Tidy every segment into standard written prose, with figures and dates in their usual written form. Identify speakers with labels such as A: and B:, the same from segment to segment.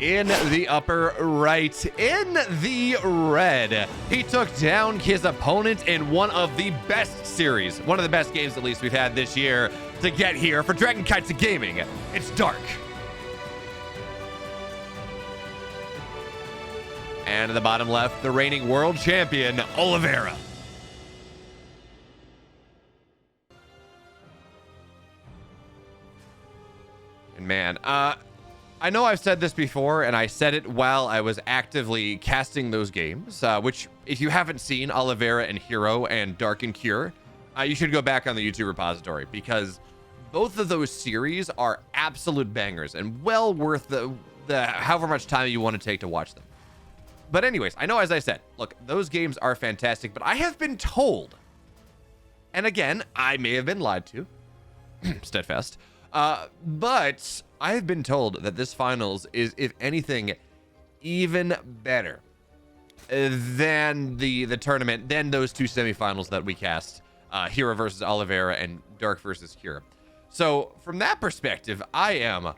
A: in the upper right, in the red. He took down his opponent in one of the best series, one of the best games at least we've had this year to get here for Dragon Kites Gaming. It's Dark. And in the bottom left, the reigning world champion, Oliveira. And man, I know I've said this before, and I said it while I was actively casting those games, which, if you haven't seen Oliveira and Hero and Dark and Cure, you should go back on the YouTube repository, because both of those series are absolute bangers and well worth the however much time you want to take to watch them. But anyways, I know, as I said, look, those games are fantastic, but I have been told, and again, I may have been lied to, steadfast, but I have been told that this finals is, if anything, even better than the tournament, than those two semifinals that we cast, Hero versus Oliveira and Dark versus Cure. So from that perspective, I am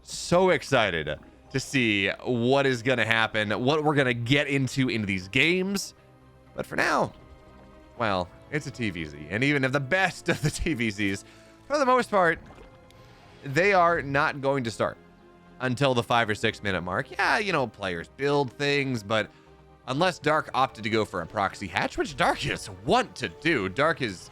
A: so excited to see what is going to happen, what we're going to get into in these games. But for now, well, it's a TVZ. And even if the best of the TVZs, for the most part, they are not going to start until the 5 or 6 minute mark. Yeah, you know, players build things, but unless Dark opted to go for a proxy hatch, which Dark is want to do, Dark is,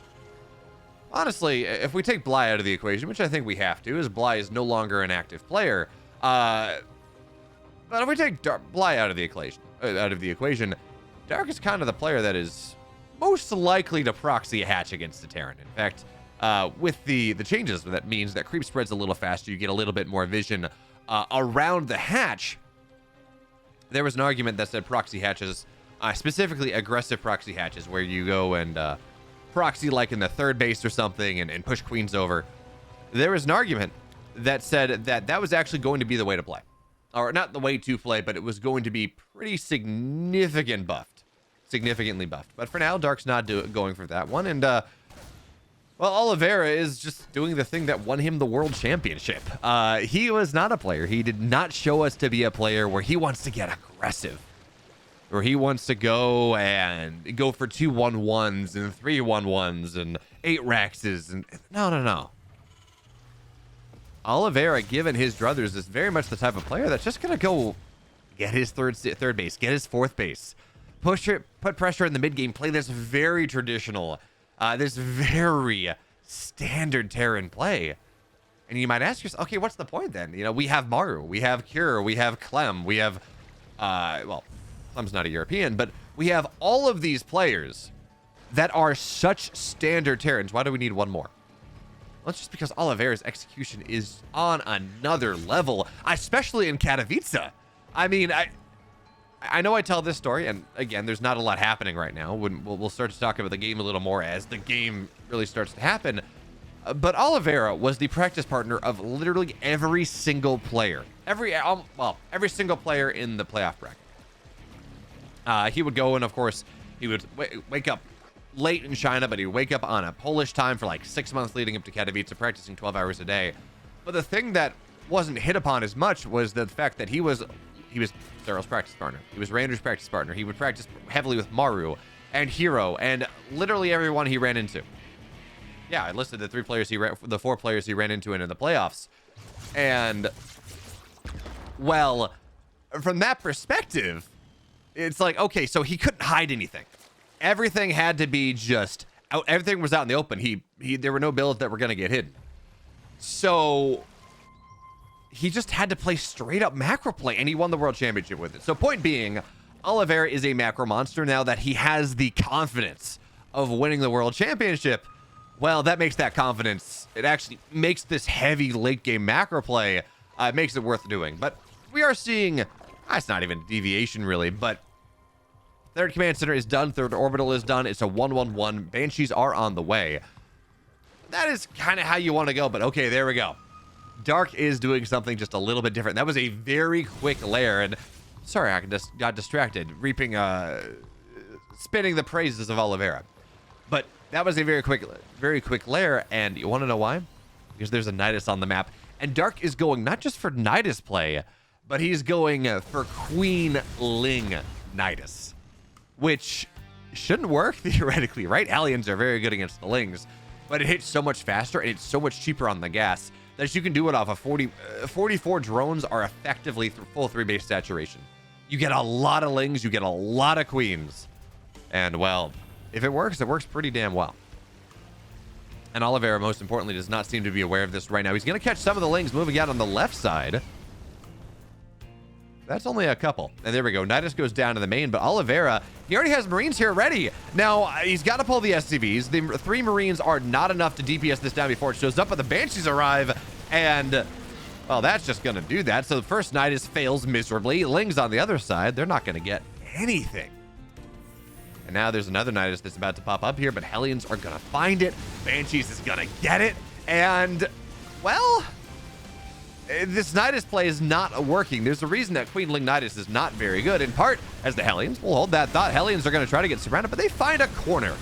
A: honestly, if we take Bly out of the equation, which I think we have to, as Bly is no longer an active player, but if we take Bly out of the equation, Dark is kind of the player that is most likely to proxy a hatch against the Terran. In fact, with the changes, that means that creep spreads a little faster. You get a little bit more vision around the hatch. There was an argument that said proxy hatches, specifically aggressive proxy hatches, where you go and proxy like in the third base or something and push queens over. There was an argument that said that was actually going to be the way to play. Or not the way to play, but it was going to be pretty significantly buffed. But for now, Dark's not going for that one. And, well, Oliveira is just doing the thing that won him the world championship. He was not a player. He did not show us to be a player where he wants to get aggressive, where he wants to go and go for 2-1-1s and 3-1-1s and 8 Raxes. And no. Oliveira, given his druthers, is very much the type of player that's just going to go get his third base, get his fourth base, put pressure in the mid game, play this very traditional, this very standard Terran play. And you might ask yourself, okay, what's the point then? You know, we have Maru, we have Cure, we have Clem, we have, well, Clem's not a European, but we have all of these players that are such standard Terrans. Why do we need one more? Well, it's just because Oliveira's execution is on another level, especially in Katowice. I mean, I know I tell this story, and again, there's not a lot happening right now. We'll start to talk about the game a little more as the game really starts to happen. But Oliveira was the practice partner of literally every single player. Every single player in the playoff bracket. He would go and, of course, he would wake up late in China, but he'd wake up on a Polish time for like 6 months leading up to Katowice, practicing 12 hours a day. But the thing that wasn't hit upon as much was the fact that he was Cyril's practice partner. He was Rander's practice partner. He would practice heavily with Maru and Hero and literally everyone he ran into. Yeah, I listed the 4 players he ran into in the playoffs. And, well, from that perspective, it's like, okay, so he couldn't hide anything. Everything had to be just out. Everything was out in the open. There were no builds that were going to get hidden. So he just had to play straight up macro play, and he won the world championship with it. So point being, Oliveira is a macro monster now that he has the confidence of winning the world championship. Well, that makes that confidence, it actually makes this heavy late game macro play, makes it worth doing. But we are seeing, it's not even deviation really, but third command center is done, third orbital is done. It's a 1-1-1. Banshees are on the way. That is kind of how you want to go, but okay, there we go. Dark is doing something just a little bit different. That was a very quick lair, and sorry, I just got distracted, spinning the praises of Oliveira. But that was a very quick lair, and you want to know why? Because there's a Nidus on the map, and Dark is going not just for Nidus play, but he's going for Queen Ling Nidus, which shouldn't work theoretically, right? Hellions are very good against the Lings, but it hits so much faster and it's so much cheaper on the gas that you can do it off of 44 drones are effectively full 3-base saturation. You get a lot of Lings, you get a lot of Queens. And, well, if it works pretty damn well. And Oliveira, most importantly, does not seem to be aware of this right now. He's going to catch some of the Lings moving out on the left side. That's only a couple. And there we go. Nidus goes down to the main, but Oliveira, he already has Marines here ready. Now, he's got to pull the SCVs. The 3 Marines are not enough to DPS this down before it shows up, but the Banshees arrive, and, well, that's just going to do that. So the first Nidus fails miserably. Lings on the other side, they're not going to get anything. And now there's another Nidus that's about to pop up here, but Hellions are going to find it. Banshees is going to get it. And, well, this Nidus play is not working. There's a reason that Queen Ling Nidus is not very good, in part as the Hellions will hold that thought. Hellions are going to try to get surrounded, but they find a corner.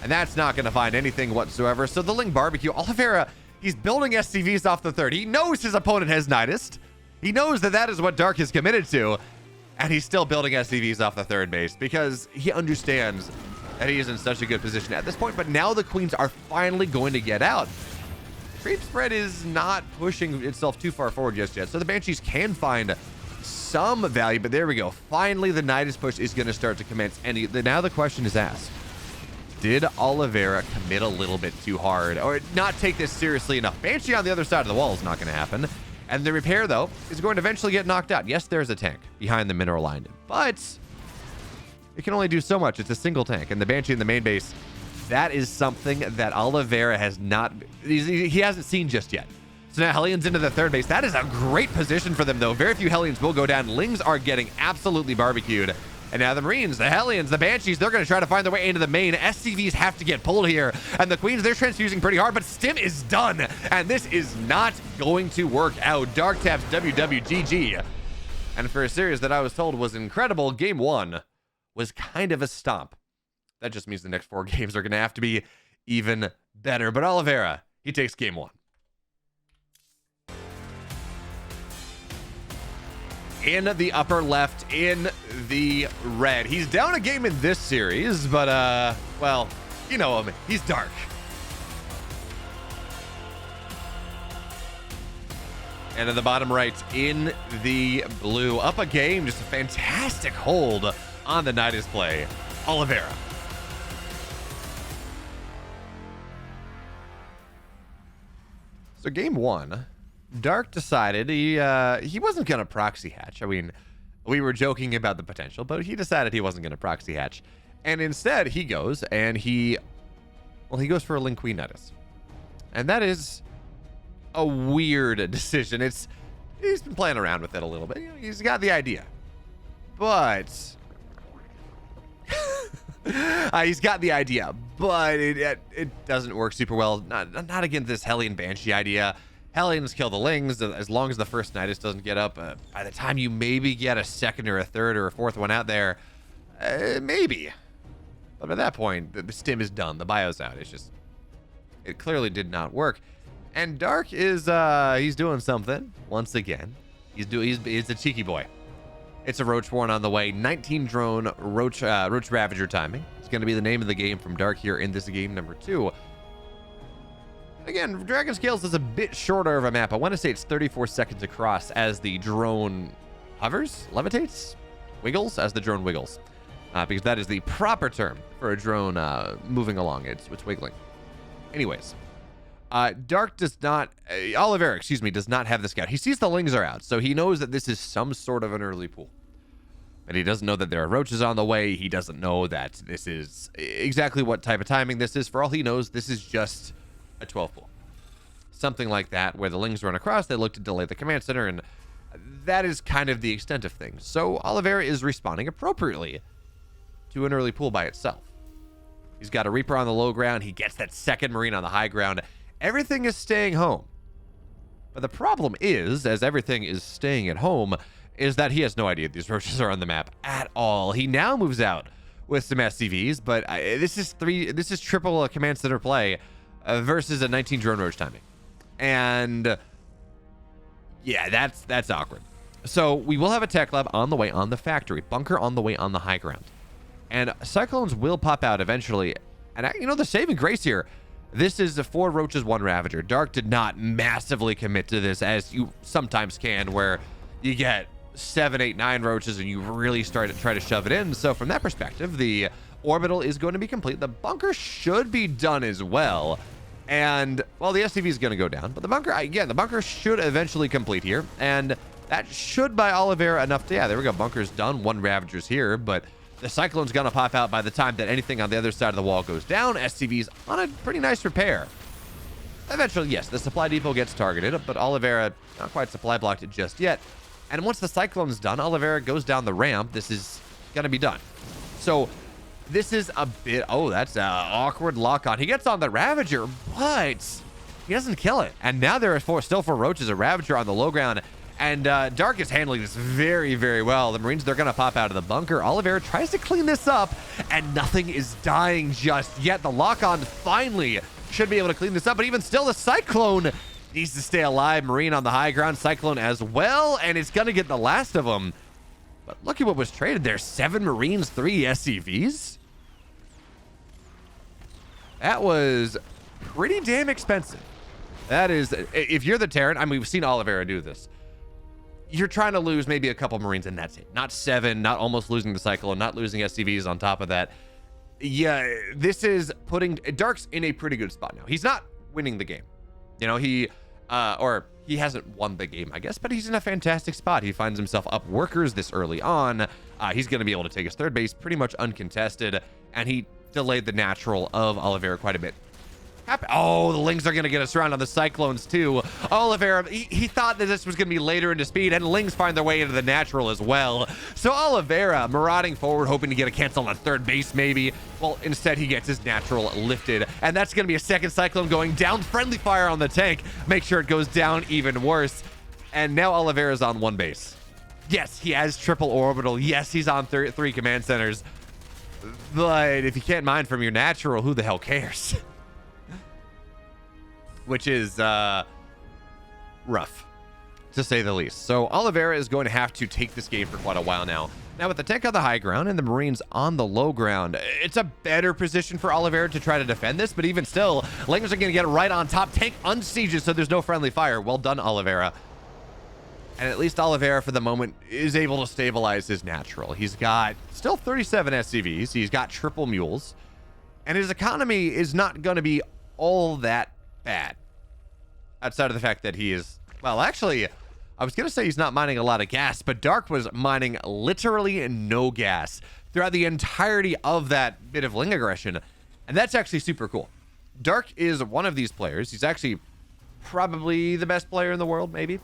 A: And that's not going to find anything whatsoever. So the Ling barbecue, Oliveira, he's building SCVs off the third. He knows his opponent has Nidus. He knows that that is what Dark is committed to. And he's still building SCVs off the third base because he understands that he is in such a good position at this point. But now the Queens are finally going to get out. Creep spread is not pushing itself too far forward just yet. So the Banshees can find some value, but there we go. Finally, the Nidus push is going to start to commence. And now the question is asked. Did Oliveira commit a little bit too hard or not take this seriously enough? Banshee on the other side of the wall is not going to happen. And the repair, though, is going to eventually get knocked out. Yes, there's a tank behind the mineral line, but it can only do so much. It's a single tank. And the Banshee in the main base, that is something that Oliveira has not, he hasn't seen just yet. So now Hellions into the third base. That is a great position for them, though. Very few Hellions will go down. Lings are getting absolutely barbecued. And now the Marines, the Hellions, the Banshees, they're going to try to find their way into the main. SCVs have to get pulled here. And the Queens, they're transfusing pretty hard, but Stim is done. And this is not going to work out. Dark taps WWGG. And for a series that I was told was incredible, game 1 was kind of a stomp. That just means the next 4 games are going to have to be even better. But Oliveira, he takes game 1. In the upper left, in the red. He's down a game in this series, but, well, you know him. He's Dark. And in the bottom right, in the blue, up a game. Just a fantastic hold on the Nidus play. Oliveira. So game 1. Dark decided he wasn't going to proxy hatch. I mean, we were joking about the potential, but he decided he wasn't going to proxy hatch. And instead, he goes and he goes for a Ling Queen Nidus. And that is a weird decision. He's been playing around with it a little bit. You know, he's got the idea. But he's got the idea, but it doesn't work super well. Not against this Hellion Banshee idea. Hellions kill the Lings as long as the first Nidus doesn't get up. By the time you maybe get a second or a third or a fourth one out there, maybe. But by that point, the stim is done. The bio's out. It clearly did not work. And Dark is, he's doing something once again. He's a cheeky boy. It's a Roach Warren on the way. 19 drone Roach Ravager timing. It's going to be the name of the game from Dark here in this game number 2. Again, Dragon Scales is a bit shorter of a map. I want to say it's 34 seconds across as the drone hovers, levitates, wiggles, as the drone wiggles. Because that is the proper term for a drone moving along. It's wiggling. Anyways, Dark does not, Oliveira, excuse me, does not have the scout. He sees the Lings are out, so he knows that this is some sort of an early pool. And he doesn't know that there are roaches on the way. He doesn't know that this is exactly what type of timing this is. For all he knows, this is just a 12 pool. Something like that, where the Lings run across, they look to delay the command center, and that is kind of the extent of things. So Oliveira is responding appropriately to an early pool by itself. He's got a Reaper on the low ground. He gets that second Marine on the high ground. Everything is staying home. But the problem is, as everything is staying at home, is that he has no idea these roaches are on the map at all. He now moves out with some SCVs, but this is triple command center play versus a 19 drone roach timing. And yeah, that's awkward. So we will have a tech lab on the way on the factory, bunker on the way on the high ground. And cyclones will pop out eventually. And you know, the saving grace here, this is a 4 roaches, 1 ravager. Dark did not massively commit to this, as you sometimes can, where you get 7, 8, 9 roaches and you really start to try to shove it in. So from that perspective, the orbital is going to be complete. The bunker should be done as well. And, well, the SCV is going to go down. But the bunker, again, the bunker should eventually complete here. And that should buy Oliveira enough to, yeah, there we go. Bunker's done. 1 ravager's here. But the cyclone's going to pop out by the time that anything on the other side of the wall goes down. SCV's on a pretty nice repair. Eventually, yes, the supply depot gets targeted. But Oliveira not quite supply blocked it just yet. And once the cyclone's done, Oliveira goes down the ramp. This is going to be done. So this is a bit... Oh, that's an awkward lock-on. He gets on the Ravager, but he doesn't kill it. And now there are still 4 roaches, a Ravager on the low ground. And Dark is handling this very, very well. The Marines, they're going to pop out of the bunker. Oliveira tries to clean this up, and nothing is dying just yet. The lock-on finally should be able to clean this up. But even still, the Cyclone needs to stay alive. Marine on the high ground. Cyclone as well. And it's going to get the last of them. But look at what was traded there. 7 Marines, 3 SCVs. That was pretty damn expensive. That is, if you're the Terran, I mean, we've seen Oliveira do this. You're trying to lose maybe a couple Marines and that's it. Not 7, not almost losing the Cyclone, not losing SCVs on top of that. Yeah, this is putting, Dark's in a pretty good spot now. He's not winning the game. You know, he hasn't won the game, I guess, but he's in a fantastic spot. He finds himself up workers this early on. He's going to be able to take his 3rd base pretty much uncontested, and he delayed the natural of Oliveira quite a bit. Oh, the Lings are going to get us around on the Cyclones too. Oliveira, he thought that this was going to be later into speed, and Lings find their way into the natural as well. So Oliveira marauding forward, hoping to get a cancel on 3rd base maybe. Well, instead he gets his natural lifted, and that's going to be a 2nd Cyclone going down. Friendly fire on the tank. Make sure it goes down even worse. And now Oliveira's on 1 base. Yes, he has triple orbital. Yes, he's on 3 command centers. But if you can't mine from your natural, who the hell cares? Which is rough, to say the least. So Oliveira is going to have to take this game for quite a while now. Now with the tank on the high ground and the Marines on the low ground, it's a better position for Oliveira to try to defend this, but even still, Lakers are going to get right on top. Tank unsieges, so there's no friendly fire. Well done, Oliveira. And at least Oliveira, for the moment, is able to stabilize his natural. He's got still 37 SCVs. He's got triple mules. And his economy is not going to be all that bad. Outside of the fact that he is... Well, actually, I was going to say he's not mining a lot of gas, but Dark was mining literally no gas throughout the entirety of that bit of Ling aggression. And that's actually super cool. Dark is one of these players. He's actually probably the best player in the world, maybe,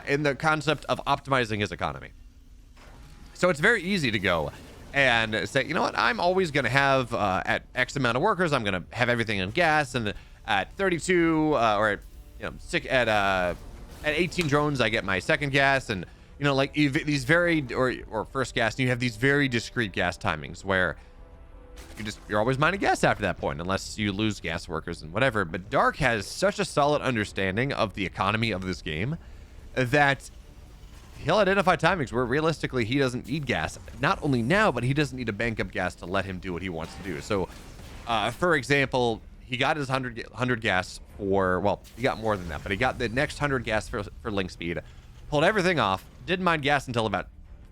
A: in the concept of optimizing his economy. So it's very easy to go and say, you know what, I'm always going to have at X amount of workers, I'm going to have everything in gas, and at 32 or at, you know, at 18 drones, I get my 2nd gas, and you know, like these very or first gas, and you have these very discrete gas timings where you're always mining gas after that point, unless you lose gas workers and whatever. But Dark has such a solid understanding of the economy of this game that he'll identify timings where realistically he doesn't need gas. Not only now, but he doesn't need to bank up gas to let him do what he wants to do. So, for example, he got his 100 gas for, well, he got more than that, but he got the next 100 gas for link speed, pulled everything off, didn't mine gas until about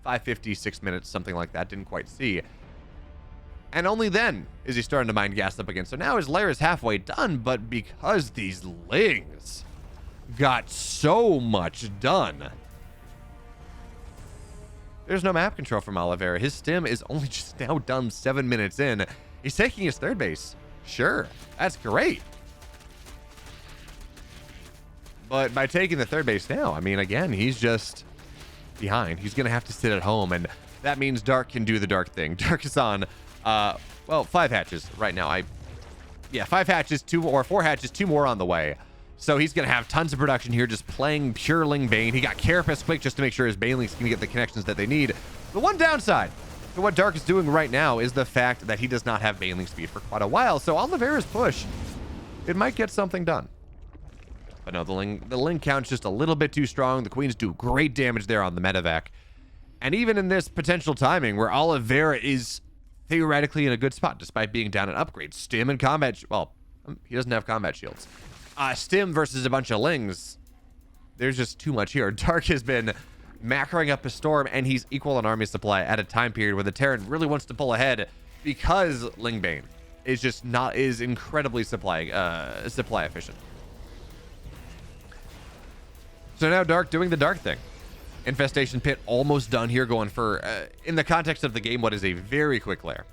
A: 5:50, 6 minutes, something like that, didn't quite see. And only then is he starting to mine gas up again. So now his lair is halfway done, but because these Lings got so much done, there's no map control from Oliveira. His stim is only just now done 7 minutes in. He's taking his 3rd base. Sure, that's great. But by taking the 3rd base now, I mean, again, he's just behind. He's going to have to sit at home, and that means Dark can do the Dark thing. Dark is on, well, 5 hatches right now. 5 hatches, 4 hatches, 2 more on the way. So he's going to have tons of production here, just playing pure Ling Bane. He got Carapace quick just to make sure his Banelings can get the connections that they need. The one downside to what Dark is doing right now is the fact that he does not have Baneling speed for quite a while. So Oliveira's push, it might get something done. But no, the Ling count's just a little bit too strong. The queens do great damage there on the medevac. And even in this potential timing where Oliveira is theoretically in a good spot, despite being down an upgrade, Stim and combat, well, he doesn't have combat shields. Stim versus a bunch of Lings, there's just too much here. Dark has been macroing up a Storm, and he's equal on army supply at a time period where the Terran really wants to pull ahead because Lingbane is just is incredibly supply efficient. So now Dark doing the Dark thing. Infestation Pit almost done here, going for, in the context of the game, what is a very quick lair.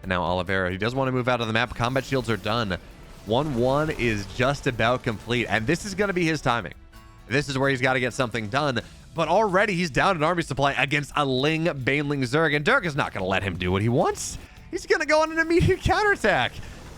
A: And now Oliveira, he does want to move out of the map. Combat shields are done. 1-1 is just about complete, and this is going to be his timing. This is where he's got to get something done. But already he's down an army supply against a Ling, Baneling, Zerg, and Dirk is not going to let him do what he wants. He's going to go on an immediate counterattack.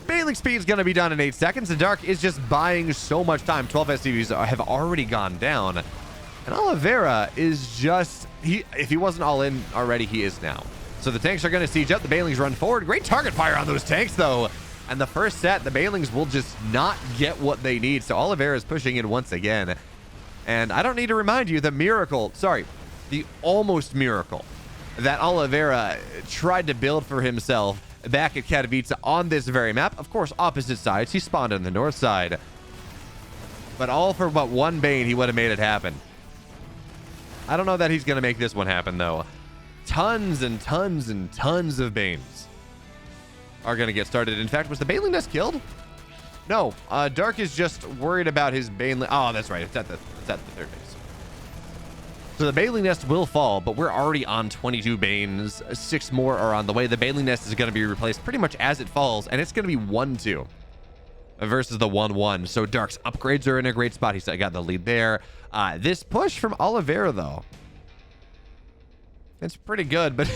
A: Baneling speed is going to be done in 8 seconds, and Dark is just buying so much time. 12 SCVs have already gone down. And Oliveira is just, if he wasn't all in already, he is now. So the tanks are going to siege up. The Banelings run forward. Great target fire on those tanks, though. And the first set, the Banelings will just not get what they need. So Oliveira is pushing in once again. And I don't need to remind you the almost miracle that Oliveira tried to build for himself back at Katowice on this very map. Of course, opposite sides. He spawned on the north side. But all for but one Bane, he would have made it happen. I don't know that he's going to make this one happen, though. Tons and tons and tons of Banes are going to get started. In fact, was the Baneling Nest killed? No. Dark is just worried about his Baneling. Oh, that's right. It's at the third base. So the Baneling Nest will fall, but we're already on 22 Banes. 6 more are on the way. The Baneling Nest is going to be replaced pretty much as it falls, and it's going to be 1-2 versus the 1-1. So Dark's upgrades are in a great spot. He's got the lead there. This push from Oliveira, though, it's pretty good, but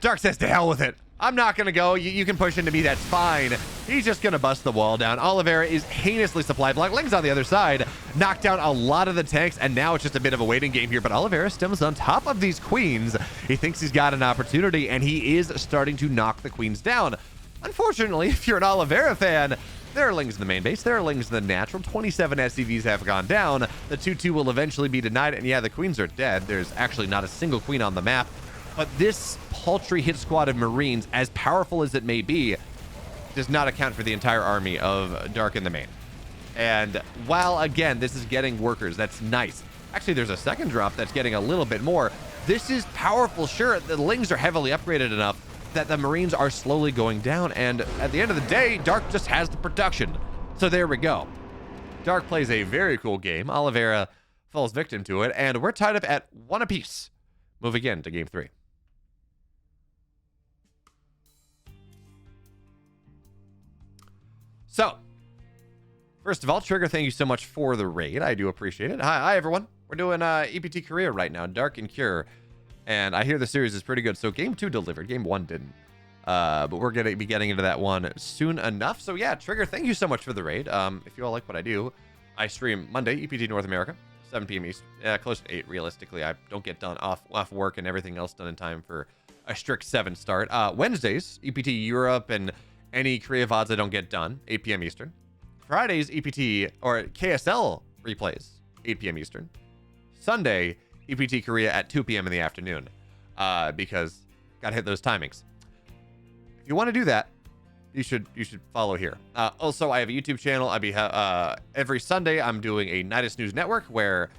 A: Dark says to hell with it. I'm not going to go. You can push into me. That's fine. He's just going to bust the wall down. Oliveira is heinously supply blocked. Ling's on the other side. Knocked down a lot of the tanks, and now it's just a bit of a waiting game here. But Oliveira still on top of these queens. He thinks he's got an opportunity, and he is starting to knock the queens down. Unfortunately, if you're an Oliveira fan, there are Lings in the main base. There are Lings in the natural. 27 SCVs have gone down. The 2-2 will eventually be denied, and yeah, the queens are dead. There's actually not a single queen on the map. But this paltry hit squad of Marines, as powerful as it may be, does not account for the entire army of Dark in the main. And while, again, this is getting workers, that's nice. Actually, there's a second drop that's getting a little bit more. This is powerful. Sure, the Lings are heavily upgraded enough that the Marines are slowly going down. And at the end of the day, Dark just has the production. So there we go. Dark plays a very cool game. Oliveira falls victim to it. And we're tied up at 1 apiece. Move again to game 3. So, first of all, Trigger, thank you so much for the raid. I do appreciate it. Hi everyone. We're doing EPT Korea right now, Dark and Cure. And I hear the series is pretty good. So game 2 delivered, game 1 didn't. But we're going to be getting into that one soon enough. So yeah, Trigger, thank you so much for the raid. If you all like what I do, I stream Monday, EPT North America, 7 p.m. East. Yeah, close to 8, realistically. I don't get done off work and everything else done in time for a strict 7 start. Wednesdays, EPT Europe and any Korea VODs I don't get done, 8 p.m. Eastern. Fridays, EPT or KSL replays, 8 p.m. Eastern. Sunday, EPT Korea at 2 p.m. in the afternoon, because gotta hit those timings. If you want to do that, you should follow here. Also, I have a YouTube channel. Every Sunday I'm doing a Nidus News Network where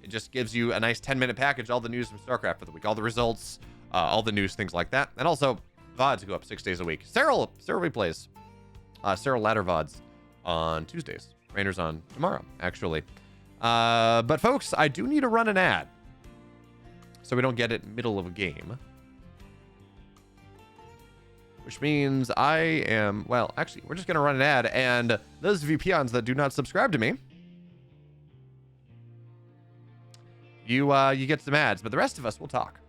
A: it just gives you a nice 10-minute package, all the news from StarCraft for the week, all the results, all the news, things like that, and also VODs go up 6 days a week. Cyril replays. Cyril ladder VODs on Tuesdays. Rainer's on tomorrow, actually. But folks, I do need to run an ad, so we don't get it middle of a game. Which means well, actually, we're just going to run an ad, and those of you peons that do not subscribe to me, you get some ads, but the rest of us will talk.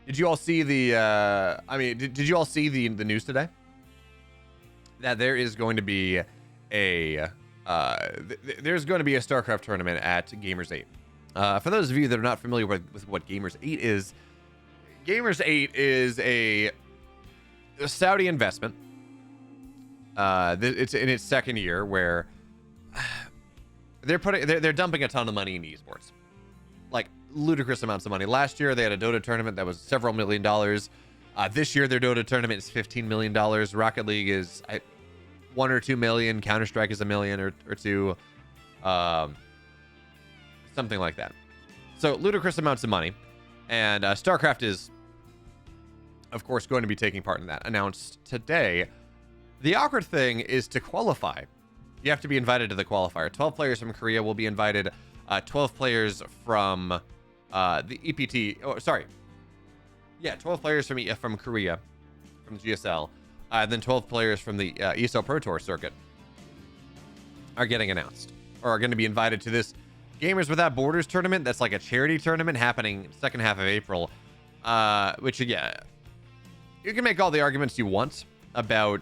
A: Did you all see the, did you all see the news today? That there is going to be there's going to be a StarCraft tournament at Gamers 8. For those of you that are not familiar with what Gamers 8 is, Gamers 8 is a Saudi investment. It's in its second year where they're dumping a ton of money in esports, like ludicrous amounts of money. Last year they had a Dota tournament that was several $1 million. This year their Dota tournament is $15 million. Rocket League is 1 or 2 million. Counter Strike is $1 million or 2, something like that. So ludicrous amounts of money, and StarCraft is, of course, going to be taking part in that. Announced today. The awkward thing is to qualify. You have to be invited to the qualifier. 12 players from Korea will be invited. 12 players from the EPT. Oh, sorry. Yeah, 12 players from Korea, from GSL. And then 12 players from the ESL Pro Tour circuit are getting announced, or are going to be invited to this Gamers Without Borders tournament. That's like a charity tournament happening second half of April. Which, yeah, you can make all the arguments you want about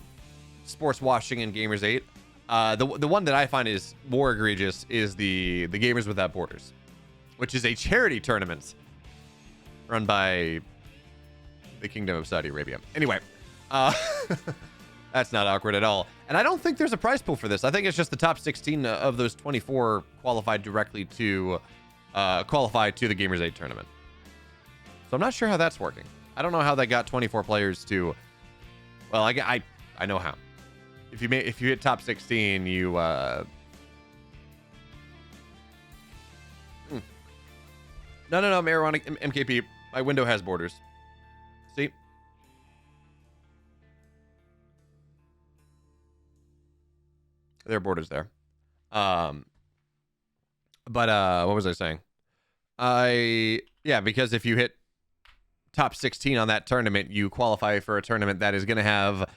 A: sports washing in Gamers 8. The one that I find is more egregious is the Gamers Without Borders, which is a charity tournament run by the Kingdom of Saudi Arabia. Anyway, that's not awkward at all. And I don't think there's a prize pool for this. I think it's just the top 16 of those 24 qualified directly to qualify to the Gamers 8 tournament. So I'm not sure how that's working. I don't know how they got 24 players to. Well, I know how. If you hit top 16, you No, marijuana MKP. My window has borders. See? There are borders there. But what was I saying? Yeah, because if you hit top 16 on that tournament, you qualify for a tournament that is going to have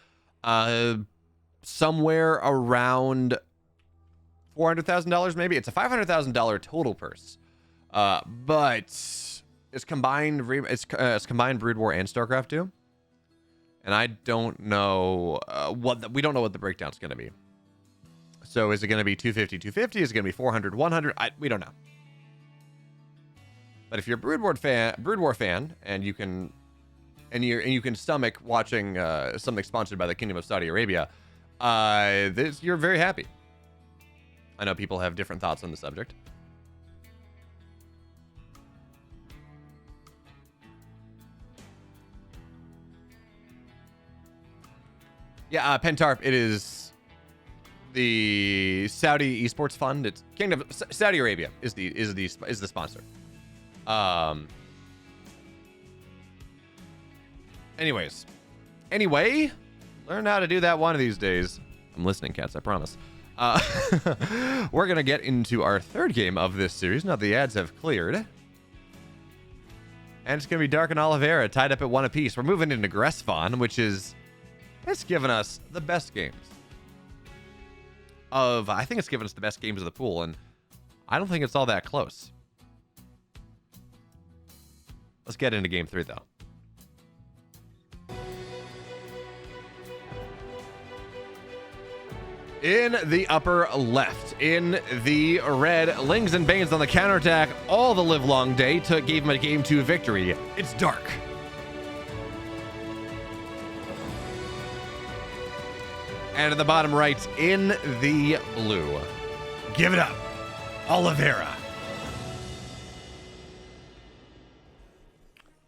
A: somewhere around $400,000 maybe. It's a $500,000 total purse. But it's combined Brood War and StarCraft 2. And I don't know we don't know what the breakdown's going to be. So is it going to be 250 250? Is it going to be 400 100? We don't know. But if you're a Brood War fan and you can stomach watching something sponsored by the Kingdom of Saudi Arabia, you're very happy. I know people have different thoughts on the subject. Yeah, Pentarp, it is the Saudi Esports Fund. It's Kingdom of Saudi Arabia is the sponsor. Anyway, learn how to do that one of these days. I'm listening, cats, I promise. We're going to get into our third game of this series. Now the ads have cleared. And it's going to be Dark and Oliveira tied up at 1 apiece. We're moving into Gressvon, which is... It's given us the best games. I think it's given us the best games of the pool, and I don't think it's all that close. Let's get into game 3, though. In the upper left, in the red, Lings and Banes on the counterattack all the livelong day gave him a game 2 victory. It's Dark. And at the bottom right, in the blue, give it up, Oliveira.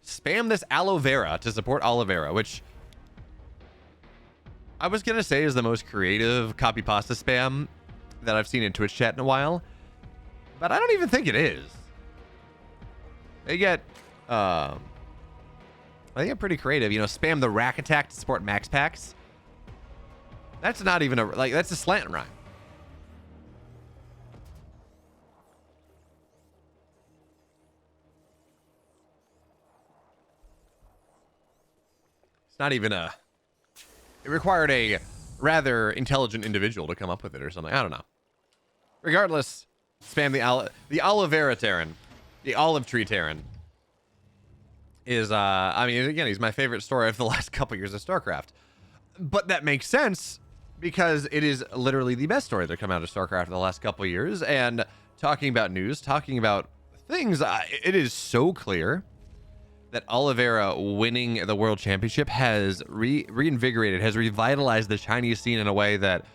A: Spam this aloe vera to support Oliveira, which I was going to say is the most creative copy pasta spam that I've seen in Twitch chat in a while, but I don't even think it is. They get pretty creative. You know, spam the rack attack to support max packs. That's not even that's a slant rhyme. It's not even it required a rather intelligent individual to come up with it or something. I don't know. Regardless, spam the Oliveira Terran, the olive tree Terran is I mean, again, he's my favorite story of the last couple years of StarCraft. But that makes sense because it is literally the best story that come out of StarCraft in the last couple of years. And talking about news, talking about things, it is so clear that Oliveira winning the World Championship has reinvigorated, has revitalized the Chinese scene in a way that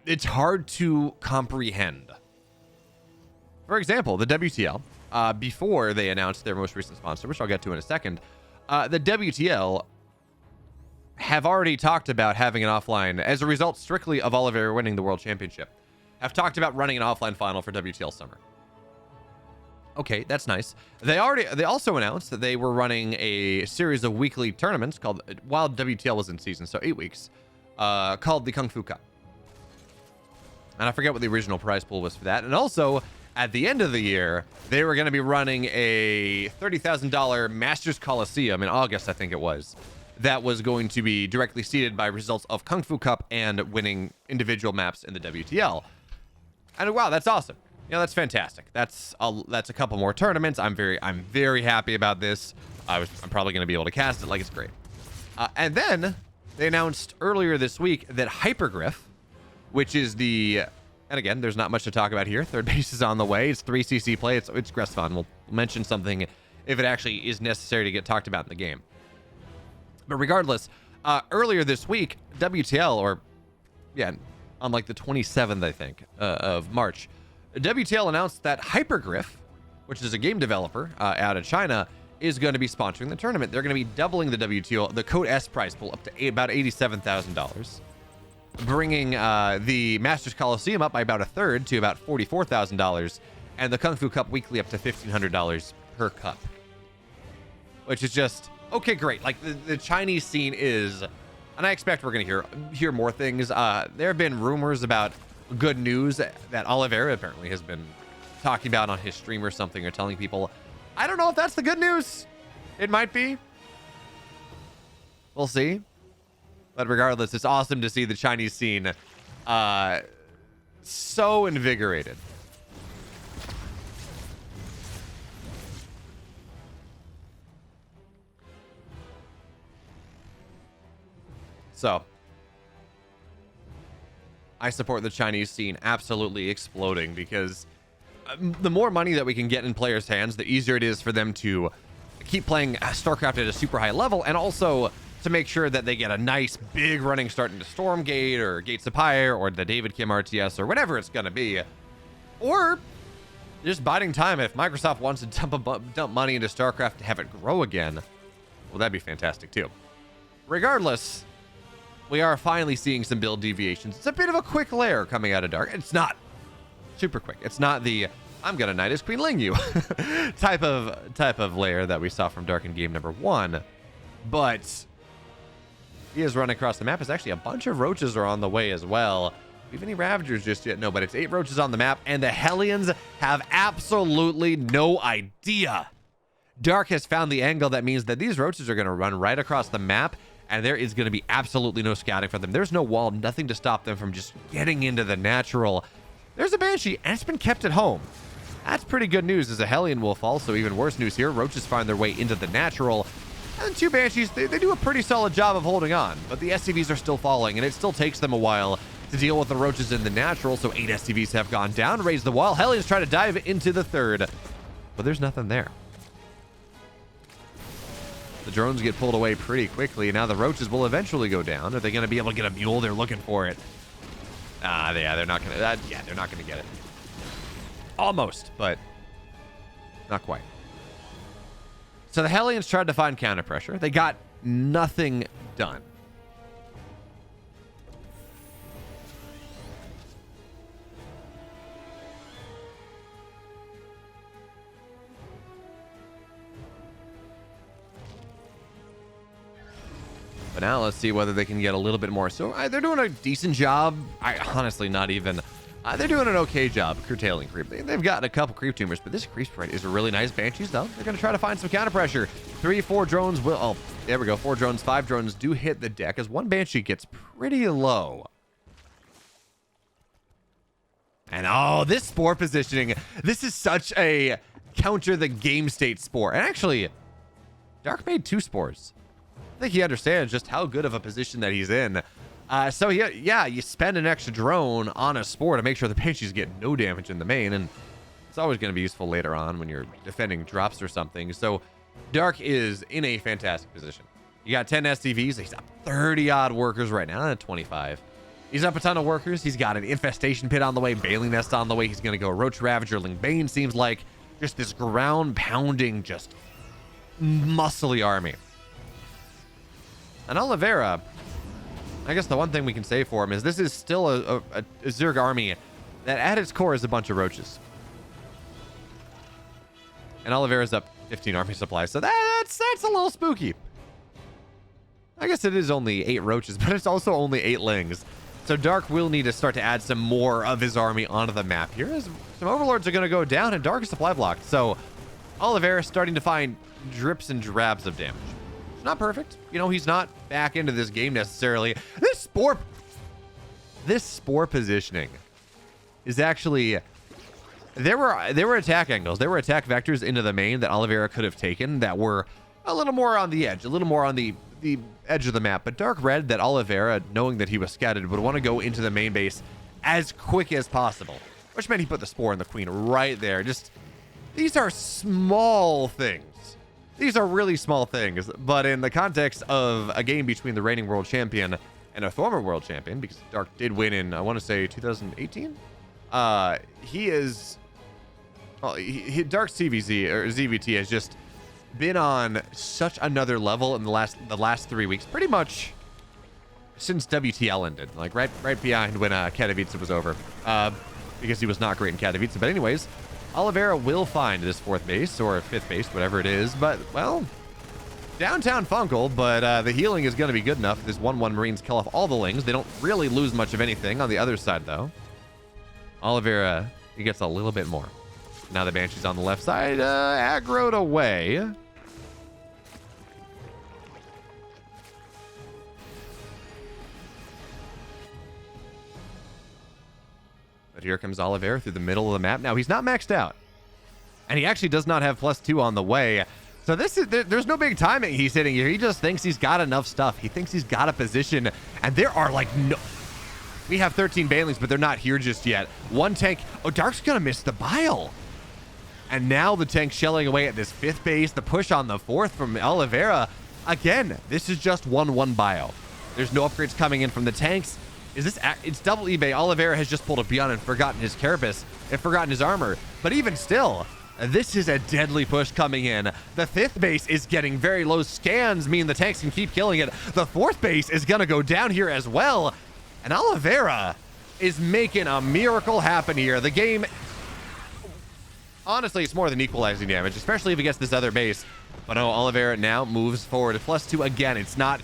A: it's hard to comprehend. For example, the WTL, before they announced their most recent sponsor, which I'll get to in a second, the WTL have already talked about having an offline, as a result strictly of Oliveira winning the World Championship, have talked about running an offline final for WTL Summer. Okay, that's nice. They also announced that they were running a series of weekly tournaments called, while WTL was in season, so 8 weeks, called the Kung Fu Cup. And I forget what the original prize pool was for that. And also, at the end of the year, they were going to be running a $30,000 Masters Coliseum in August, I think it was. That was going to be directly seeded by results of Kung Fu Cup and winning individual maps in the WTL. And wow, that's awesome. You know, that's fantastic. That's a couple more tournaments. I'm very happy about this. I'm probably going to be able to cast it like it's great. And then they announced earlier this week that Hypergriff, which is the, and again, there's not much to talk about here. Third base is on the way. It's 3cc play. It's Gressfon. We'll mention something if it actually is necessary to get talked about in the game. But regardless, earlier this week, WTL, or yeah, on like the 27th, I think, of March, WTL announced that Hypergriff, which is a game developer out of China, is going to be sponsoring the tournament. They're going to be doubling the WTL, the Code S prize pool, up to about $87,000, bringing the Masters Coliseum up by about a third to about $44,000, and the Kung Fu Cup weekly up to $1,500 per cup, which is just okay. Great. Like the Chinese scene is, and I expect we're going to hear more things. There have been rumors about good news that Oliveira apparently has been talking about on his stream or something, or telling people. I don't know if that's the good news. It might be. We'll see. But regardless, it's awesome to see the Chinese scene so invigorated. So, I support the Chinese scene absolutely exploding, because the more money that we can get in players' hands, the easier it is for them to keep playing StarCraft at a super high level, and also to make sure that they get a nice big running start into Stormgate or Gates of Pyre or the David Kim RTS or whatever it's going to be. Or just biding time. If Microsoft wants to dump money into StarCraft to have it grow again, well, that'd be fantastic too. Regardless, we are finally seeing some build deviations. It's a bit of a quick lair coming out of Dark. It's not super quick. It's not the I'm gonna knight as Queen Ling you type of layer that we saw from Dark in game number 1, but he is running across the map. It's actually a bunch of roaches are on the way as well. Do we have any Ravagers just yet? No, but it's 8 roaches on the map, and the Hellions have absolutely no idea. Dark has found the angle that means that these roaches are gonna run right across the map, and there is gonna be absolutely no scouting for them. There's no wall, nothing to stop them from just getting into the natural. There's a Banshee, and it's been kept at home. That's pretty good news as a Hellion Wolf. Also, even worse news here, roaches find their way into the natural. And 2 Banshees, they do a pretty solid job of holding on, but the SCVs are still falling, and it still takes them a while to deal with the roaches in the natural, so 8 SCVs have gone down, raise the wall. Hellions try to dive into the third, but there's nothing there. The drones get pulled away pretty quickly. Now the roaches will eventually go down. Are they going to be able to get a mule? They're looking for it. Yeah, they're not gonna. They're not gonna get it. Almost, but not quite. So the Hellions tried to find counter pressure. They got nothing done. But now let's see whether they can get a little bit more. So they're doing a decent job. Honestly, not even. They're doing an okay job curtailing creep. They've gotten a couple creep tumors, but this creep spread is a really nice. Banshees, though. They're going to try to find some counter pressure. 3, 4 drones will. Oh, there we go. 4 drones, 5 drones do hit the deck as one Banshee gets pretty low. And oh, this spore positioning. This is such a counter the game state spore. And actually, Dark made 2 spores. I think he understands just how good of a position that he's in. So yeah, you spend an extra drone on a spore to make sure the Banshees get no damage in the main, and It's always going to be useful later on when you're defending drops or something. So Dark is in a fantastic position. You got 10 SCVs. He's up 30 odd workers right now, not 25. He's up a ton of workers. He's got an infestation pit on the way, Bailing Nest on the way. He's going to go Roach Ravager. Ling Bane seems like just this ground pounding, just muscly army. And Oliveira, I guess the one thing we can say for him is this is still a Zerg army that at its core is a bunch of roaches. And Oliveira's up 15 army supplies, so that's a little spooky. I guess it is only 8 roaches, but it's also only 8 lings. So Dark will need to start to add some more of his army onto the map here, as some overlords are going to go down and Dark is supply blocked. So Oliveira starting to find drips and drabs of damage. It's not perfect. You know, he's not back into this game necessarily. This spore positioning is actually... There were attack angles. There were attack vectors into the main that Oliveira could have taken that were a little more on the edge, a little more on the edge of the map. But Dark read that Oliveira, knowing that he was scattered, would want to go into the main base as quick as possible, which meant he put the Spore and the Queen right there. Just, these are small things. These are really small things, but in the context of a game between the reigning world champion and a former world champion, because Dark did win in, I want to say 2018, he is... Well, Dark's CVZ or ZVT has just been on such another level in the last 3 weeks, pretty much since WTL ended, like right behind when Katowice was over, because he was not great in Katowice. But anyways, Oliveira will find this 4th base or 5th base, whatever it is. But well, downtown Funkel, but the healing is going to be good enough. This 1/1 Marines kill off all the lings. They don't really lose much of anything on the other side though. Oliveira, he gets a little bit more. Now the Banshee's on the left side, aggroed away. But here comes Oliveira through the middle of the map. Now he's not maxed out, and he actually does not have +2 on the way. So there's no big timing he's hitting here. He just thinks he's got enough stuff. He thinks he's got a position, and there are like no... We have 13 Banelings, but they're not here just yet. One tank. Oh, Dark's gonna miss the bile. And now the tank shelling away at this 5th base. The push on the 4th from Oliveira. Again, this is just 1/1 bio. There's no upgrades coming in from the tanks. It's double eBay. Oliveira has just pulled a Beyond and forgotten his Carapace and forgotten his armor. But even still, this is a deadly push coming in. The 5th base is getting very low. Scans mean the tanks can keep killing it. The 4th base is gonna go down here as well. And Oliveira is making a miracle happen here. The game, honestly, it's more than equalizing damage, especially if he gets this other base. But no, Oliveira now moves forward to +2 again. It's not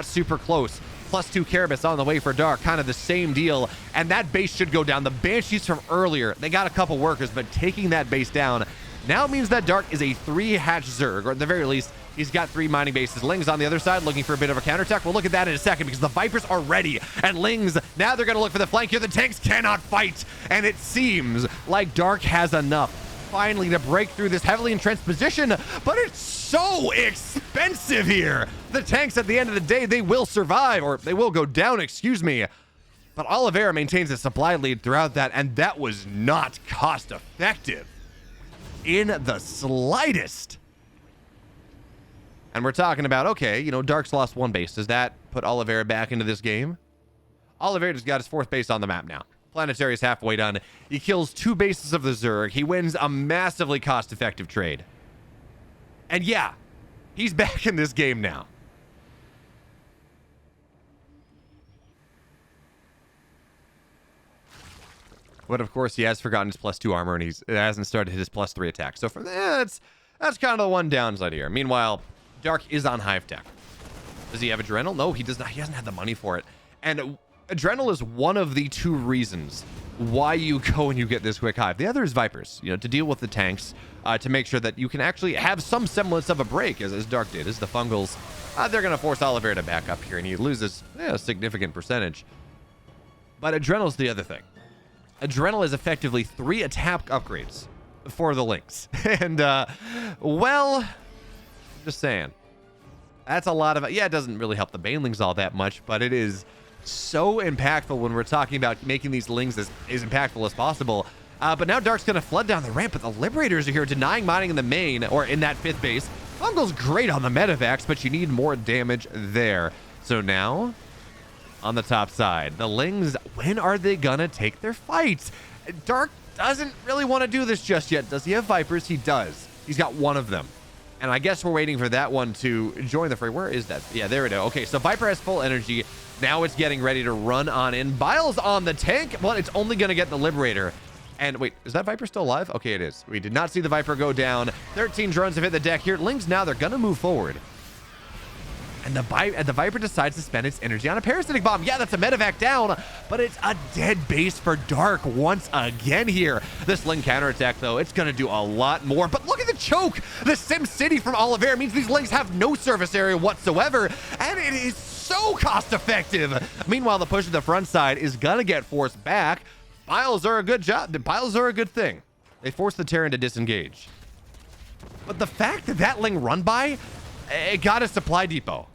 A: super close. +2 Carapace on the way for Dark, kind of the same deal. And that base should go down. The Banshees from earlier, they got a couple workers, but taking that base down now means that Dark is a 3-hatch Zerg, or at the very least, he's got 3 mining bases. Lings on the other side looking for a bit of a counterattack. We'll look at that in a second because the Vipers are ready. And Lings, now they're going to look for the flank here. The tanks cannot fight. And it seems like Dark has enough finally to break through this heavily entrenched position. But it's so expensive here. The tanks at the end of the day, they will survive, or they will go down, excuse me. But Oliveira maintains a supply lead throughout that, and that was not cost effective in the slightest. And we're talking about, okay, you know, Dark's lost 1 base. Does that put Oliveira back into this game? Oliveira's got his 4th base on the map now. Planetary is halfway done. He kills 2 bases of the Zerg. He wins a massively cost-effective trade. And yeah, he's back in this game now. But of course, he has forgotten his +2 armor, and he hasn't started his +3 attack. So from there, that's kind of the one downside here. Meanwhile, Dark is on Hive Tech. Does he have Adrenal? No, he does not. He hasn't had the money for it. And Adrenal is one of the 2 reasons why you go and you get this quick Hive. The other is Vipers, you know, to deal with the tanks, to make sure that you can actually have some semblance of a break, as Dark did, as the Fungals. They're going to force Oliveira to back up here, and he loses a significant percentage. But Adrenal's the other thing. Adrenal is effectively 3 attack upgrades for the Lynx. And, well, just saying. That's a lot of... Yeah, it doesn't really help the Banelings all that much, but it is so impactful when we're talking about making these Lings as impactful as possible. But now Dark's going to flood down the ramp, but the Liberators are here denying mining in the main, or in that 5th base. Fungal's great on the medevacs, but you need more damage there. So now, on the top side, the Lings, when are they going to take their fights? Dark doesn't really want to do this just yet. Does he have Vipers? He does. He's got one of them. And I guess we're waiting for that one to join the fray. Where is that? Yeah, there it is. Okay, so Viper has full energy. Now it's getting ready to run on in. Biles on the tank, but it's only going to get the Liberator. And wait, is that Viper still alive? Okay, it is. We did not see the Viper go down. 13 drones have hit the deck here. Lings now, they're going to move forward. And the Viper decides to spend its energy on a parasitic bomb. Yeah, that's a medevac down, but it's a dead base for Dark once again here. This Ling counterattack, though, it's going to do a lot more. But look at the choke. The Sim City from Oliveira means these Lings have no surface area whatsoever, and it is so cost effective. Meanwhile, the push to the front side is going to get forced back. Biles are a good job. The Biles are a good thing. They force the Terran to disengage. But the fact that that Ling run by, it got a supply depot.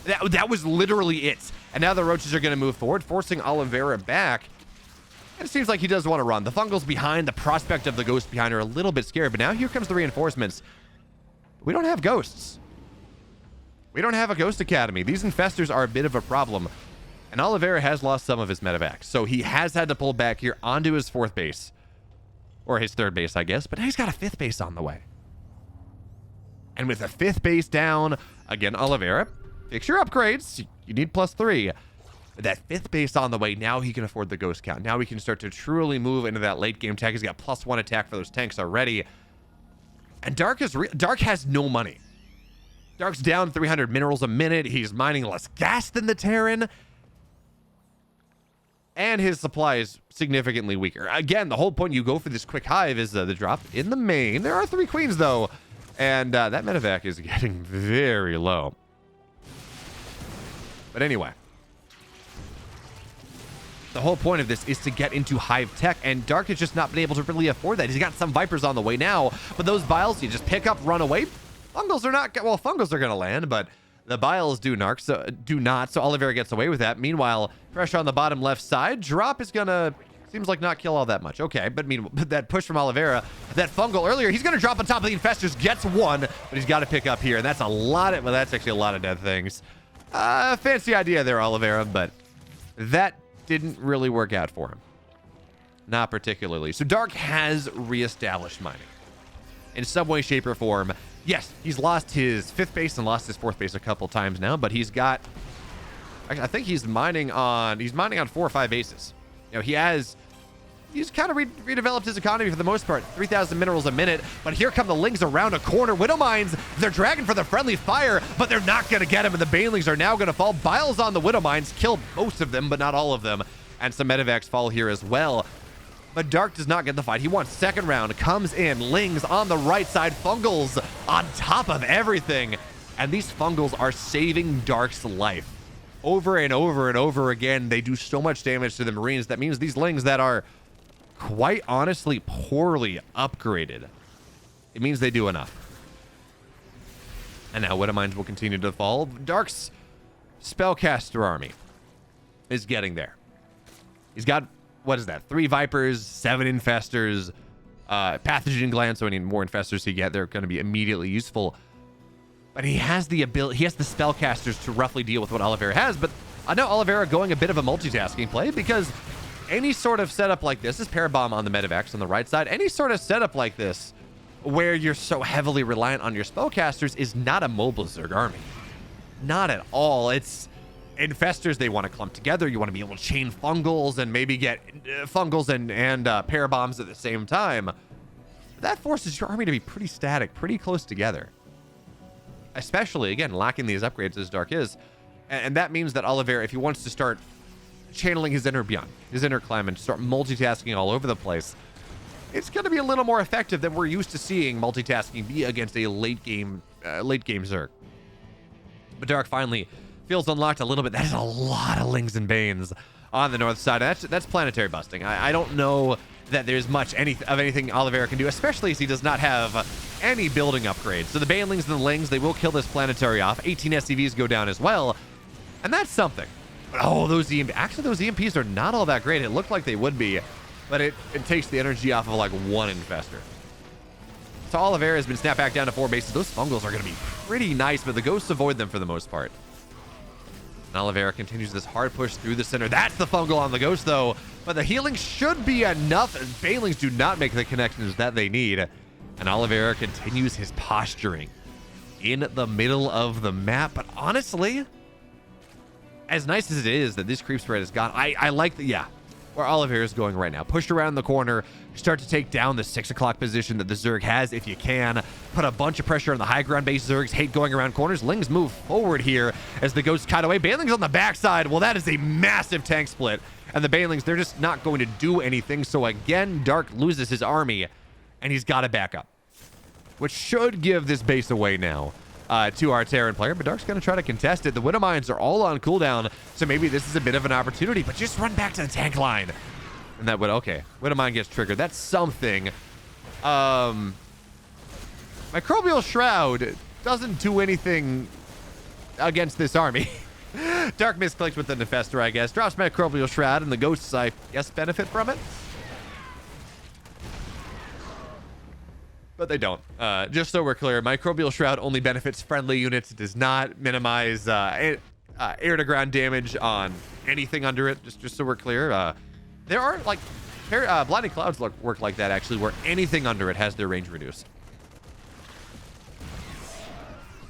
A: That was literally it. And now the Roaches are going to move forward, forcing Oliveira back. And it seems like he does want to run. The Fungal's behind. The prospect of the Ghost behind are a little bit scary. But now here comes the reinforcements. We don't have Ghosts. We don't have a Ghost Academy. These Infestors are a bit of a problem. And Oliveira has lost some of his medevacs. So he has had to pull back here onto his 4th base. Or his 3rd base, I guess. But now he's got a 5th base on the way. And with a 5th base down, again, Oliveira, fix your upgrades. You need +3. That 5th base on the way, now he can afford the Ghost count. Now he can start to truly move into that late game tech. He's got +1 attack for those tanks already. And Dark has no money. Dark's down 300 minerals a minute. He's mining less gas than the Terran. And his supply is significantly weaker. Again, the whole point you go for this quick hive is the drop in the main. There are 3 queens, though. And that medevac is getting very low. But anyway, the whole point of this is to get into hive tech, and Dark has just not been able to really afford that. He's got some Vipers on the way now, but those Biles, you just pick up, run away. Fungals are not, well, Fungals are going to land, but the Biles do not, so Oliveira gets away with that. Meanwhile, pressure on the bottom left side. Drop is going to, seems like not kill all that much. Okay, but meanwhile, that push from Oliveira, that Fungal earlier, he's going to drop on top of the Infestors, gets one, but he's got to pick up here, and that's a lot of, well, that's actually a lot of dead things. Fancy idea there, Oliveira, but that didn't really work out for him. Not particularly. So Dark has reestablished mining in some way, shape, or form. Yes, he's lost his 5th base and lost his 4th base a couple times now, but he's got, I think he's mining on 4 or 5 bases. You know, he's kind of redeveloped his economy for the most part. 3,000 minerals a minute, but here come the Lings around a corner. Widow Mines, they're dragging for the friendly fire, but they're not going to get him, and the Banelings are now going to fall. Biles on the Widow Mines, killed most of them, but not all of them, and some medevacs fall here as well. But Dark does not get the fight. He wants 2nd round, comes in, Lings on the right side, Fungals on top of everything, and these Fungals are saving Dark's life. Over and over and over again, they do so much damage to the Marines. That means these Lings that are quite honestly poorly upgraded, it means they do enough. And now Widow Mines will continue to fall. Dark's Spellcaster army is getting there. He's got, what is that, 3 Vipers, 7 Infestors, Pathogen Gland, so any more Infestors he get, they're going to be immediately useful. But he has the ability, he has the Spellcasters to roughly deal with what Oliveira has, but I know Oliveira going a bit of a multitasking play, because any sort of setup like this is Parabomb on the medevacs on the right side. Any sort of setup like this where you're so heavily reliant on your Spellcasters is not a mobile Zerg army. Not at all. It's Infestors, they want to clump together. You want to be able to chain Fungals and maybe get Fungals and Parabombs at the same time. That forces your army to be pretty static, pretty close together. Especially, again, lacking these upgrades as Dark is. And that means that Oliveira, if he wants to start channeling his inner Beyond, his inner Clem, and start multitasking all over the place, it's going to be a little more effective than we're used to seeing multitasking be against a late game Zerg. But Dark finally feels unlocked a little bit. That is a lot of Lings and Banes on the north side. That's planetary busting. I don't know that there's much of anything Oliveira can do, especially as he does not have any building upgrades. So the Banelings and the Lings, they will kill this planetary off. 18 SCVs go down as well, and that's something. But oh, those EMPs are not all that great. It looked like they would be. but it takes the energy off of like one infestor. So Oliveira has been snapped back down to 4 bases. Those fungals are going to be pretty nice, but the ghosts avoid them for the most part. And Oliveira continues this hard push through the center. That's the fungal on the ghost, though. But the healing should be enough. Banelings do not make the connections that they need. And Oliveira continues his posturing in the middle of the map. But honestly, as nice as it is that this creep spread has got, I like the, yeah, where Oliveira is going right now. Pushed around the corner, start to take down the 6 o'clock position that the Zerg has if you can. Put a bunch of pressure on the high ground base. Zergs hate going around corners. Lings move forward here as the ghosts kite away. Banelings on the backside. Well, that is a massive tank split. And the Banelings, they're just not going to do anything. So again, Dark loses his army, and he's got to back up, which should give this base away now to our Terran player. But Dark's going to try to contest it. The Widow Mines are all on cooldown, so maybe this is a bit of an opportunity. But just run back to the tank line. And that would, okay, Widow Mine gets triggered. That's something. Microbial Shroud doesn't do anything against this army. Dark misclicked with the Infestor, I guess. Drops Microbial Shroud, and the ghosts, I guess, benefit from it. But they don't. Just so we're clear, Microbial Shroud only benefits friendly units. It does not minimize air-to-ground damage on anything under it, just so we're clear. There are, like, Blinding Clouds work like that, actually, where anything under it has their range reduced.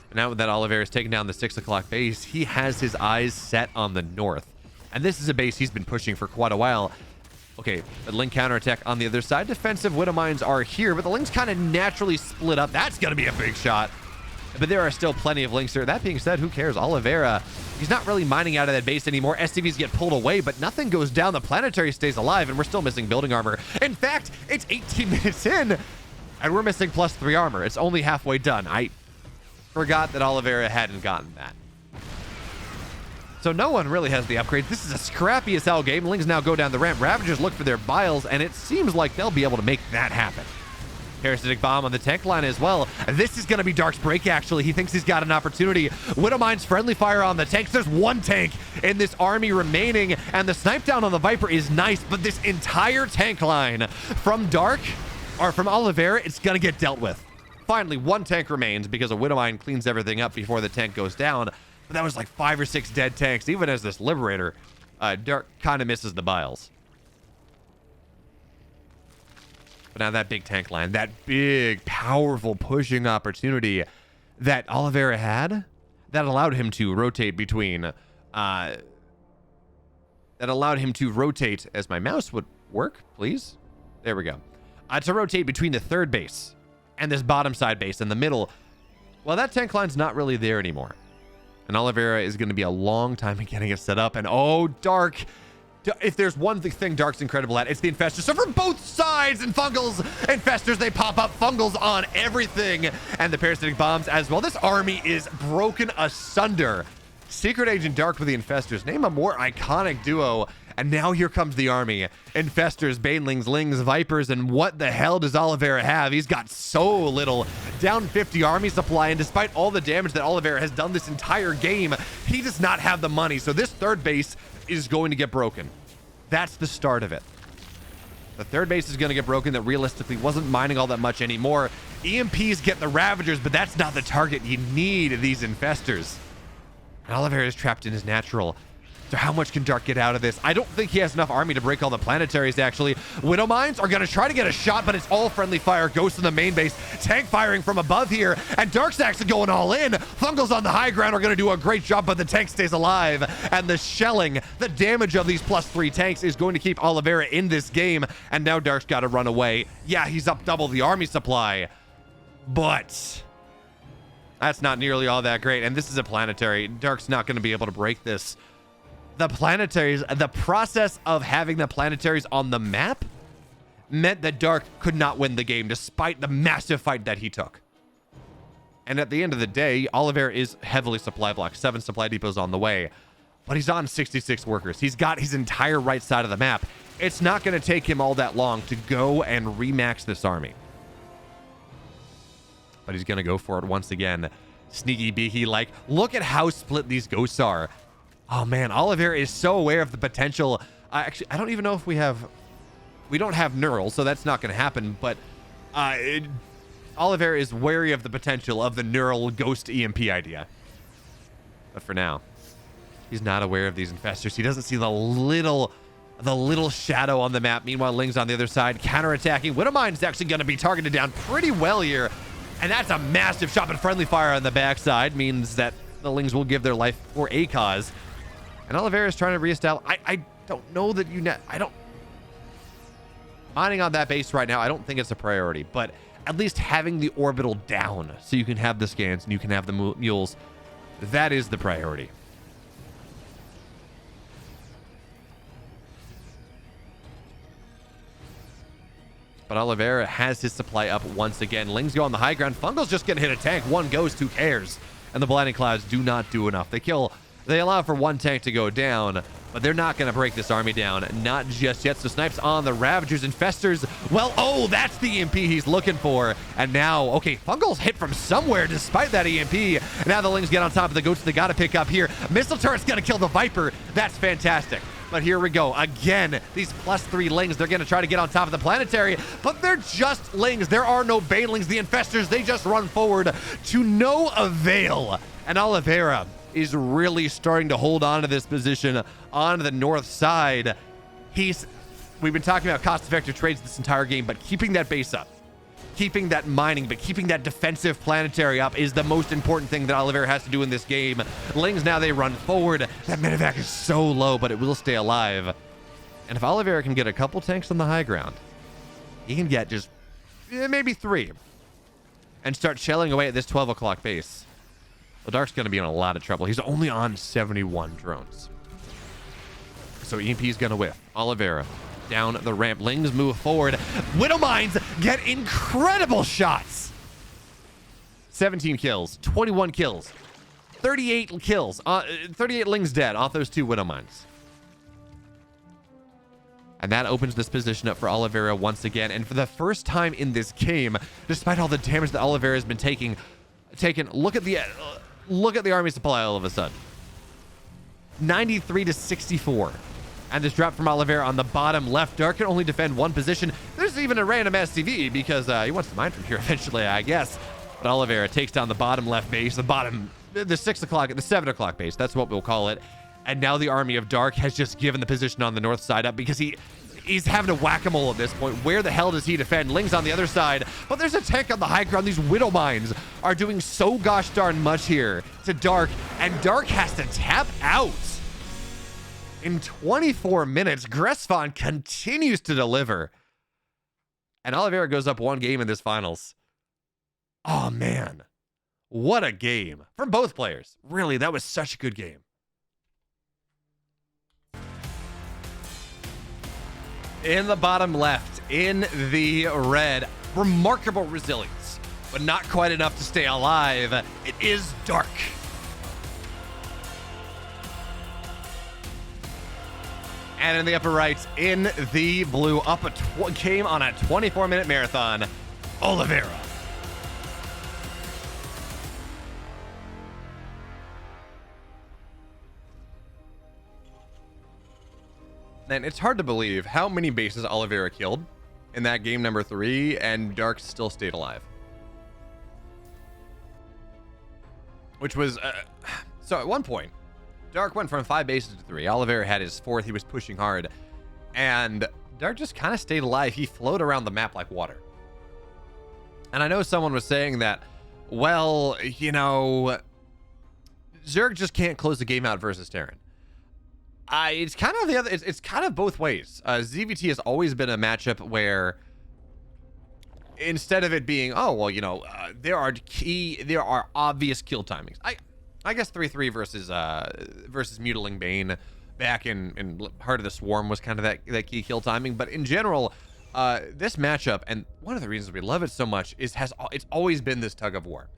A: But now that Oliveira has taken down the 6 o'clock base, he has his eyes set on the north. And this is a base he's been pushing for quite a while. Okay, the Link counterattack on the other side. Defensive Widow Mines are here, but the Links kind of naturally split up. That's going to be a big shot. But there are still plenty of Links there. That being said, who cares? Oliveira, he's not really mining out of that base anymore. SCVs get pulled away, but nothing goes down. The Planetary stays alive, and we're still missing building armor. In fact, it's 18 minutes in, and we're missing +3 armor. It's only halfway done. I forgot that Oliveira hadn't gotten that. So no one really has the upgrades. This is a scrappy as hell game. Lings now go down the ramp. Ravagers look for their biles, and it seems like they'll be able to make that happen. Parasitic Bomb on the tank line as well. This is going to be Dark's break, actually. He thinks he's got an opportunity. Widow Mine's friendly fire on the tanks. There's one tank in this army remaining, and the snipe down on the Viper is nice, but this entire tank line from Dark, or from Oliveira, it's going to get dealt with. Finally, one tank remains because a Widow Mine cleans everything up before the tank goes down. But that was like 5 or 6 dead tanks. Even as this Liberator, Dark kind of misses the biles. But now that big tank line, that big, powerful pushing opportunity that Oliveira had, that allowed him to rotate between, that allowed him to rotate, as my mouse would work, please. There we go. To rotate between the third base and this bottom side base in the middle. Well, that tank line's not really there anymore. And Oliveira is going to be a long time in getting it set up. And oh, Dark, if there's one thing Dark's incredible at, it's the Infestors. So from both sides, and Fungals, Infestors, they pop up. Fungals on everything. And the Parasitic Bombs as well. This army is broken asunder. Secret Agent Dark with the Infestors. Name a more iconic duo. And now here comes the army. Infestors, Banelings, Lings, Vipers, and what the hell does Oliveira have? He's got so little. Down 50 army supply, and despite all the damage that Oliveira has done this entire game, he does not have the money. So this third base is going to get broken. That's the start of it. The third base is going to get broken that realistically wasn't mining all that much anymore. EMPs get the Ravagers, but that's not the target. You need these Infestors. And Oliveira is trapped in his natural. So how much can Dark get out of this? I don't think he has enough army to break all the planetaries, actually. Widow Mines are going to try to get a shot, but it's all friendly fire. Ghosts in the main base. Tank firing from above here. And Dark's actually going all in. Fungals on the high ground are going to do a great job, but the tank stays alive. And the shelling, the damage of these +3 tanks is going to keep Oliveira in this game. And now Dark's got to run away. Yeah, he's up double the army supply. But that's not nearly all that great. And this is a planetary. Dark's not going to be able to break this. The planetaries, the process of having the planetaries on the map meant that Dark could not win the game despite the massive fight that he took. And at the end of the day, Oliveira is heavily supply blocked. 7 supply depots on the way, but he's on 66 workers. He's got his entire right side of the map. It's not going to take him all that long to go and remax this army. But he's going to go for it once again. Sneaky beaky, like, look at how split these ghosts are. Oh man, Oliveira is so aware of the potential. Actually, I don't even know if we have We don't have Neural, so that's not going to happen, but Oliveira is wary of the potential of the Neural Ghost EMP idea. But for now, he's not aware of these infestors. He doesn't see the little shadow on the map. Meanwhile, Ling's on the other side, counterattacking. Widowmine's actually going to be targeted down pretty well here. And that's a massive shot, but friendly fire on the backside means that the Lings will give their life for a cause. And Oliveira is trying to reestablish. I don't know that mining on that base right now, I don't think it's a priority, but at least having the orbital down so you can have the scans and you can have the mules, that is the priority. But Oliveira has his supply up once again. Lings go on the high ground. Fungal's just gonna hit a tank. One goes, who cares? And the Blinding Clouds do not do enough. They allow for one tank to go down, but they're not gonna break this army down. Not just yet. So Snipes on the Ravagers. Infestors, well, oh, that's the EMP he's looking for. And now, okay, Fungal's hit from somewhere despite that EMP. Now the Lings get on top of the goats they gotta pick up here. Missile turret's gonna kill the Viper. That's fantastic. But here we go. Again, these +3 Lings, they're going to try to get on top of the planetary, but they're just Lings. There are no Banelings. The Infestors, they just run forward to no avail. And Oliveira is really starting to hold on to this position on the north side. We've been talking about cost-effective trades this entire game, but keeping that base up, keeping that mining, but keeping that defensive planetary up is the most important thing that Oliveira has to do in this game. Lings, now they run forward. That medevac is so low, but it will stay alive. And if Oliveira can get a couple tanks on the high ground, he can get just maybe 3 and start shelling away at this 12 o'clock base. Well, Dark's going to be in a lot of trouble. He's only on 71 drones. So EMP's going to whiff. Oliveira down the ramp. Lings move forward. Widowmines get incredible shots. 17 kills, 21 kills, 38 kills, 38 Lings dead off those 2 Widowmines. And that opens this position up for Oliveira once again. And for the first time in this game, despite all the damage that Oliveira has been taking, look at the army supply all of a sudden. 93 to 64. And this drop from Oliveira on the bottom left. Dark can only defend one position. There's even a random SCV because he wants to mine from here eventually, I guess. But Oliveira takes down the bottom left base, the 7 o'clock base. That's what we'll call it. And now the army of Dark has just given the position on the north side up because he's having to whack-a-mole at this point. Where the hell does he defend? Ling's on the other side, but there's a tank on the high ground. These Widowmines are doing so gosh darn much here to Dark, and Dark has to tap out. In 24 minutes, Gressfon continues to deliver. And Oliveira goes up 1 game in this finals. Oh, man. What a game. From both players. Really, that was such a good game. In the bottom left, in the red, remarkable resilience, but not quite enough to stay alive. It is Dark. And in the upper right, in the blue, came on a 24-minute marathon, Oliveira. And it's hard to believe how many bases Oliveira killed in that game number 3, and Dark still stayed alive. Which was, so at one point, Dark went from 5 bases to 3. Oliveira had his 4th. He was pushing hard. And Dark just kind of stayed alive. He flowed around the map like water. And I know someone was saying that, well, you know, Zerg just can't close the game out versus Terran. It's kind of the other. It's kind of both ways. ZVT has always been a matchup where instead of it being, oh, well, you know, there are obvious kill timings. I guess 3-3 versus Mutiling Bane back in Heart of the Swarm was kind of that key kill timing. But in general, this matchup, and one of the reasons we love it so much is it's always been this tug of war.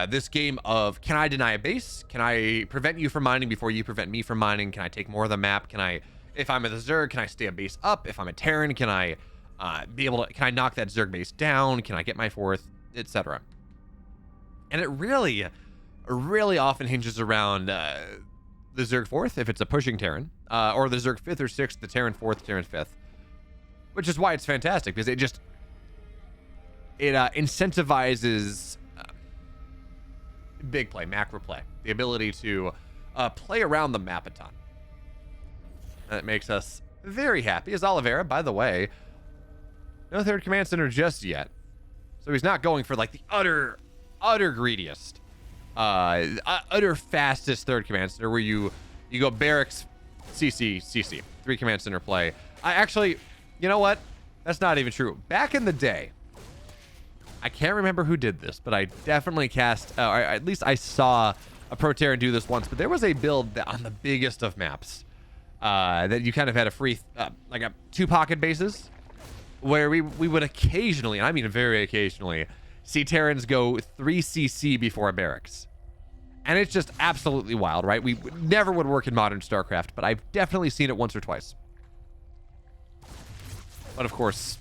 A: This game of, can I deny a base? Can I prevent you from mining before you prevent me from mining? Can I take more of the map? If I'm a Zerg, can I stay a base up? If I'm a Terran, can I can I knock that Zerg base down? Can I get my 4th, etc. And it really often hinges around the Zerg 4th if it's a pushing Terran, or the Zerg 5th or 6th, the Terran 4th, Terran 5th. which is why it's fantastic, because it incentivizes big play, macro play, the ability to play around the map a ton. That makes us very happy. As Oliveira, by the way, no third command center just yet, so he's not going for like the utter greediest, utter fastest third command center where you go barracks, CC, 3 command center play. I actually, you know what? That's not even true. Back in the day, I can't remember who did this, but I definitely cast, or at least I saw a Pro Terran do this once, but there was a build that on the biggest of maps that you kind of had a free, like a 2 pocket bases, where we would occasionally, and I mean very occasionally, see Terrans go 3 CC before a barracks. And it's just absolutely wild, right? We never would work in modern StarCraft, but I've definitely seen it once or twice. But of course,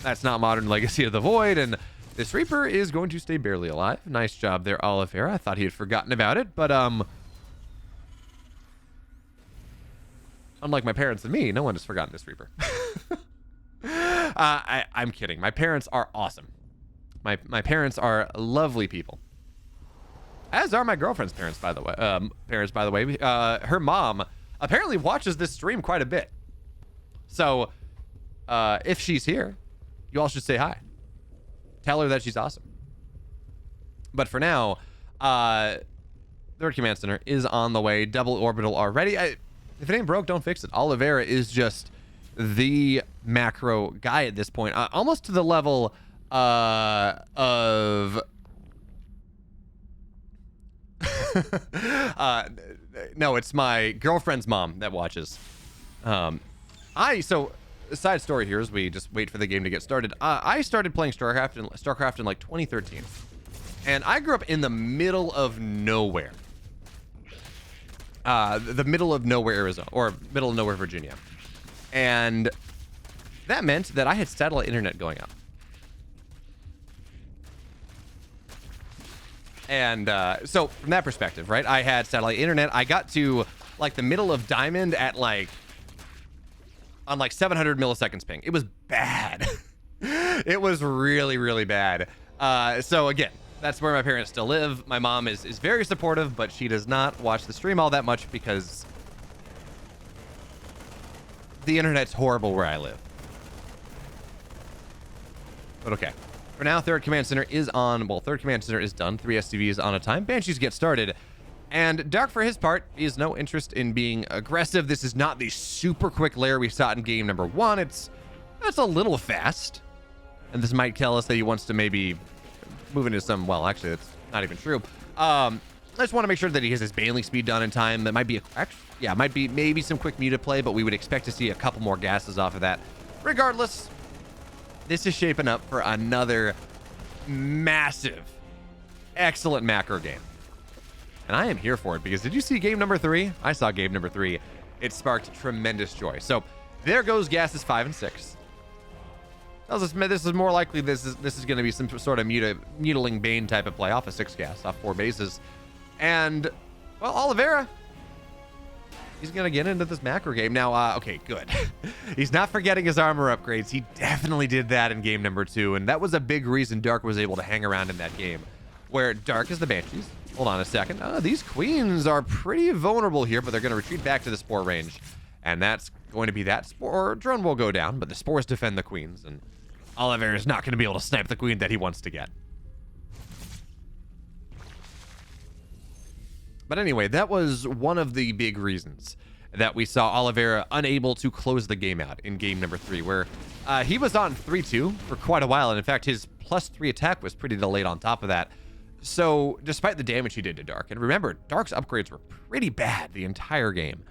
A: that's not modern Legacy of the Void, and this Reaper is going to stay barely alive. Nice job there, Oliveira. I thought he had forgotten about it, but unlike my parents and me, no one has forgotten this Reaper. I'm kidding. My parents are awesome. My parents are lovely people. As are my girlfriend's parents, by the way. Her mom apparently watches this stream quite a bit. So, if she's here, you all should say hi. Tell her that she's awesome. But for now, third command center is on the way. Double orbital already. If it ain't broke, don't fix it. Oliveira is just the macro guy at this point, almost to the level of no, it's my girlfriend's mom that watches. So side story here as we just wait for the game to get started. I started playing StarCraft in like 2013, and I grew up in the middle of nowhere. The middle of nowhere, Arizona, or middle of nowhere, Virginia. And that meant that I had satellite internet going up. And so from that perspective, right, I had satellite internet. I got to like the middle of Diamond at like, on like 700 milliseconds ping. It was bad. It was really, really bad. So again, that's where my parents still live. My mom is very supportive, but she does not watch the stream all that much because the internet's horrible where I live. But okay. For now, third command center is on. Well, third command center is done. 3 SCVs on a time. Banshees get started. And Dark, for his part, is no interest in being aggressive. This is not the super quick lair we saw in game number 1. That's a little fast. And this might tell us that he wants to maybe move into some, well, actually, that's not even true. I just want to make sure that he has his bailing speed done in time. That might be, might be maybe some quick muta play, but we would expect to see a couple more gases off of that. Regardless, this is shaping up for another massive, excellent macro game. And I am here for it because did you see game number 3? I saw game number 3. It sparked tremendous joy. So there goes gases 5 and 6. Tells us this is more likely this is going to be some sort of mutiling Bane type of play off of 6 gas, off 4 bases. And, well, Oliveira, he's going to get into this macro game. Now, okay, good. He's not forgetting his armor upgrades. He definitely did that in game number 2, and that was a big reason Dark was able to hang around in that game, where Dark is the Banshees. Hold on a second. These queens are pretty vulnerable here, but they're going to retreat back to the spore range, and that's going to be that. Spore drone will go down, but the spores defend the queens, and Oliveira is not going to be able to snipe the queen that he wants to get. But anyway, that was one of the big reasons that we saw Oliveira unable to close the game out in game number 3, where he was on 3-2 for quite a while. And in fact, his +3 attack was pretty delayed on top of that. So despite the damage he did to Dark, and remember, Dark's upgrades were pretty bad the entire game.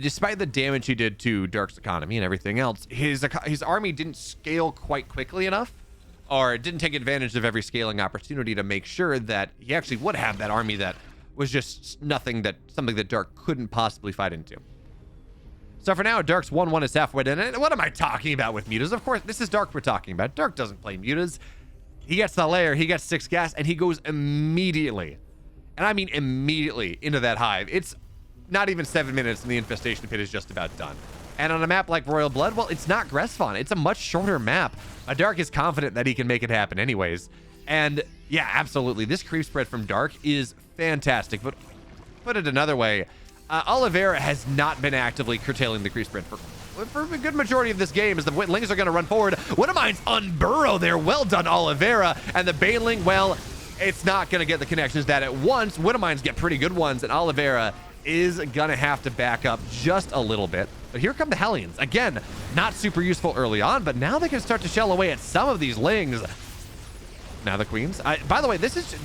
A: Despite the damage he did to Dark's economy and everything else, his army didn't scale quite quickly enough, or didn't take advantage of every scaling opportunity to make sure that he actually would have that army that was just something that Dark couldn't possibly fight into. So for now, Dark's 1-1 is halfway done. And what am I talking about with mutas? Of course, this is Dark we're talking about. Dark doesn't play mutas. He gets the lair, he gets 6 gas, and he goes immediately, and I mean immediately, into that hive. It's not even 7 minutes, and the infestation pit is just about done. And on a map like Royal Blood, well, it's not Gresfon. It's a much shorter map. Dark is confident that he can make it happen anyways. And yeah, absolutely. This creep spread from Dark is fantastic. But put it another way, Oliveira has not been actively curtailing the creep spread for a good majority of this game as the Lings are going to run forward. Wintermind's unburrow there. Well done, Oliveira. And the Baneling, well, it's not going to get the connections that at once. Wintermind's get pretty good ones, and Oliveira is going to have to back up just a little bit. But here come the Hellions. Again, not super useful early on, but now they can start to shell away at some of these Lings. Now the Queens. By the way,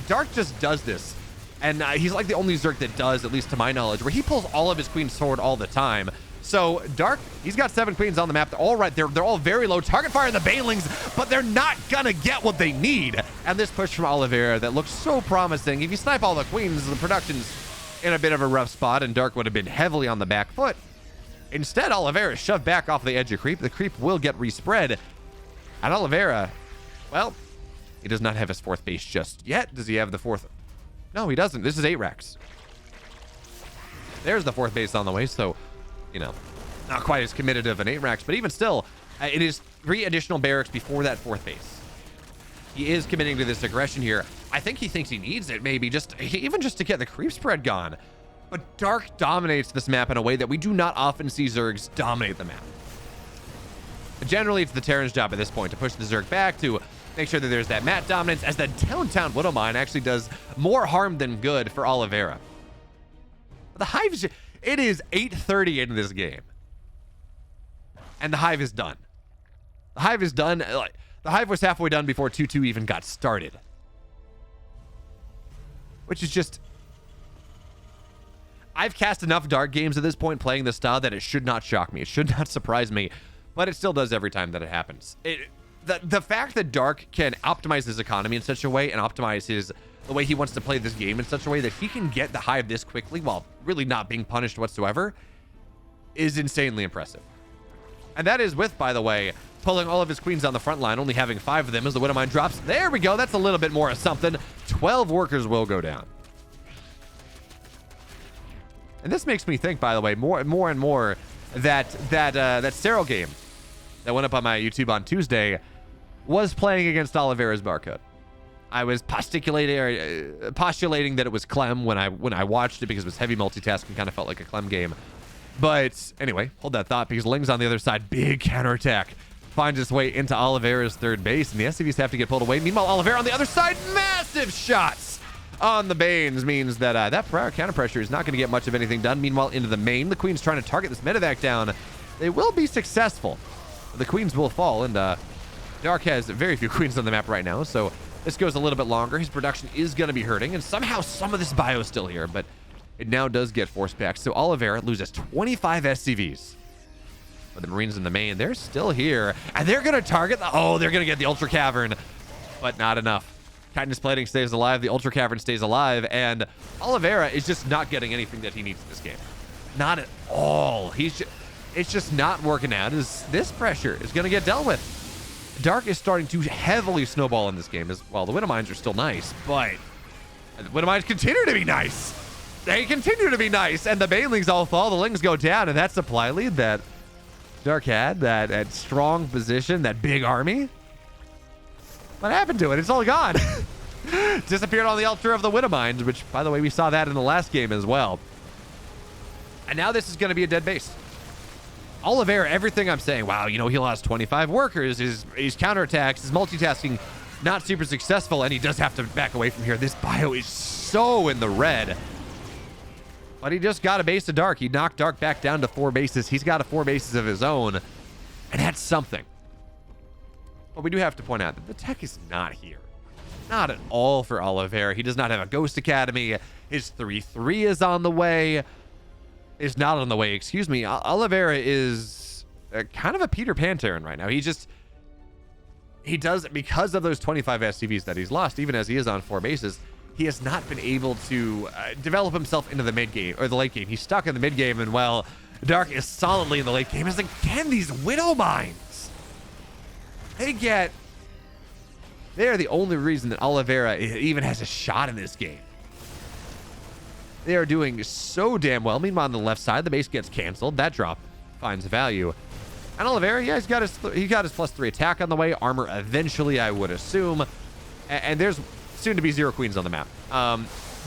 A: Dark just does this. And he's like the only Zerg that does, at least to my knowledge, where he pulls all of his Queens forward all the time. So Dark, he's got 7 Queens on the map. They're all right. They're all very low target fire in the Banelings, but they're not gonna get what they need. And this push from Oliveira that looks so promising. If you snipe all the Queens, the production's in a bit of a rough spot, and Dark would have been heavily on the back foot. Instead, Oliveira is shoved back off the edge of creep. The creep will get respread. And Oliveira, well, he does not have his 4th base just yet. Does he have the 4th? No, he doesn't. This is 8 racks. There's the 4th base on the way, so, you know, not quite as committed of an 8 racks, but even still, it is 3 additional barracks before that 4th base. He is committing to this aggression here. I think he thinks he needs it, maybe even just to get the creep spread gone. But Dark dominates this map in a way that we do not often see Zergs dominate the map. Generally, it's the Terran's job at this point to push the Zerg back, to make sure that there's that mat dominance, as the downtown Widowmine actually does more harm than good for Oliveira. The Hive, it is 8:30 in this game. And the Hive is done. The Hive is done. The Hive was halfway done before 2-2 even got started. Which is just... I've cast enough Dark games at this point playing this style that it should not shock me. It should not surprise me. But it still does every time that it happens. The fact that Dark can optimize his economy in such a way and optimize the way he wants to play this game in such a way that he can get the Hive this quickly while really not being punished whatsoever is insanely impressive. And that is with, by the way, pulling all of his Queens on the front line, only having 5 of them as the Widowmine drops. There we go. That's a little bit more of something. 12 workers will go down. And this makes me think, by the way, more and more that Sterile game that went up on my YouTube on Tuesday was playing against Oliveira's barcode. I was postulating that it was Clem when I watched it because it was heavy multitasking, kind of felt like a Clem game. But anyway, hold that thought, because Ling's on the other side, big counterattack, finds its way into Oliveira's 3rd base, and the SCVs have to get pulled away. Meanwhile, Oliveira on the other side, massive shots on the Banes means that that counter pressure is not going to get much of anything done. Meanwhile, into the main, the Queen's trying to target this medevac down. They will be successful. The Queens will fall, and Dark has very few Queens on the map right now, so this goes a little bit longer. His production is going to be hurting, and somehow some of this bio is still here, but it now does get forced back. So Oliveira loses 25 SCVs. But the Marines in the main, they're still here, and they're going to target they're going to get the Ultra Cavern, but not enough. Kindness Plating stays alive, the Ultra Cavern stays alive, and Oliveira is just not getting anything that he needs in this game. Not at all. It's just not working out, as this pressure is going to get dealt with. Dark is starting to heavily snowball in this game as well. The Widowmines are still nice, but the Widowmines continue to be nice. They continue to be nice, and the Banelings all fall. The Lings go down, and that supply lead that Dark had, that strong position, that big army. What happened to it? It's all gone. Disappeared on the altar of the Widowmines, which, by the way, we saw that in the last game as well. And now this is going to be a dead base. Oliveira, everything I'm saying, wow, you know, he lost 25 workers, his counterattacks, his multitasking, not super successful, and he does have to back away from here. This bio is so in the red. But he just got a base of Dark. He knocked Dark back down to 4 bases. He's got 4 bases of his own, and that's something. But we do have to point out that the tech is not here. Not at all for Oliveira. He does not have a Ghost Academy. His 3-3 is on the way. Is not on the way, excuse me. Oliveira is kind of a Peter Pan Terran right now. He does, because of those 25 SCVs that he's lost, even as he is on 4 bases, he has not been able to develop himself into the mid game or the late game. He's stuck in the mid game, and well, Dark is solidly in the late game. As again, these Widowmines, they're the only reason that Oliveira even has a shot in this game. They are doing so damn well. Meanwhile, on the left side, the base gets canceled. That drop finds value. And Oliveira, yeah, he got his +3 attack on the way. Armor eventually, I would assume. And there's soon to be 0 queens on the map.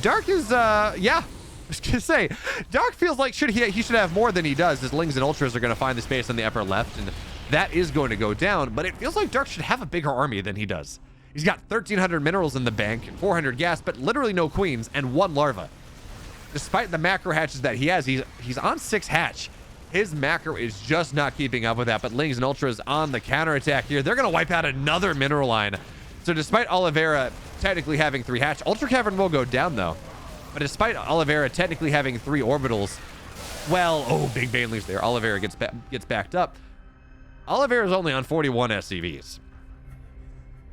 A: Dark is, yeah. I was gonna say, Dark feels like he should have more than he does. His Lings and Ultras are gonna find the space on the upper left, and that is going to go down. But it feels like Dark should have a bigger army than he does. He's got 1,300 minerals in the bank, 400 gas, but literally no queens and 1 larva. Despite the macro hatches that he has, he's on 6 hatch. His macro is just not keeping up with that, but Lings and Ultras on the counterattack here. They're going to wipe out another mineral line. So despite Oliveira technically having 3 hatch, Ultra Cavern will go down though. But despite Oliveira technically having 3 orbitals, well, oh, big Baneley's there. Oliveira gets backed up. Oliveira's only on 41 SCVs.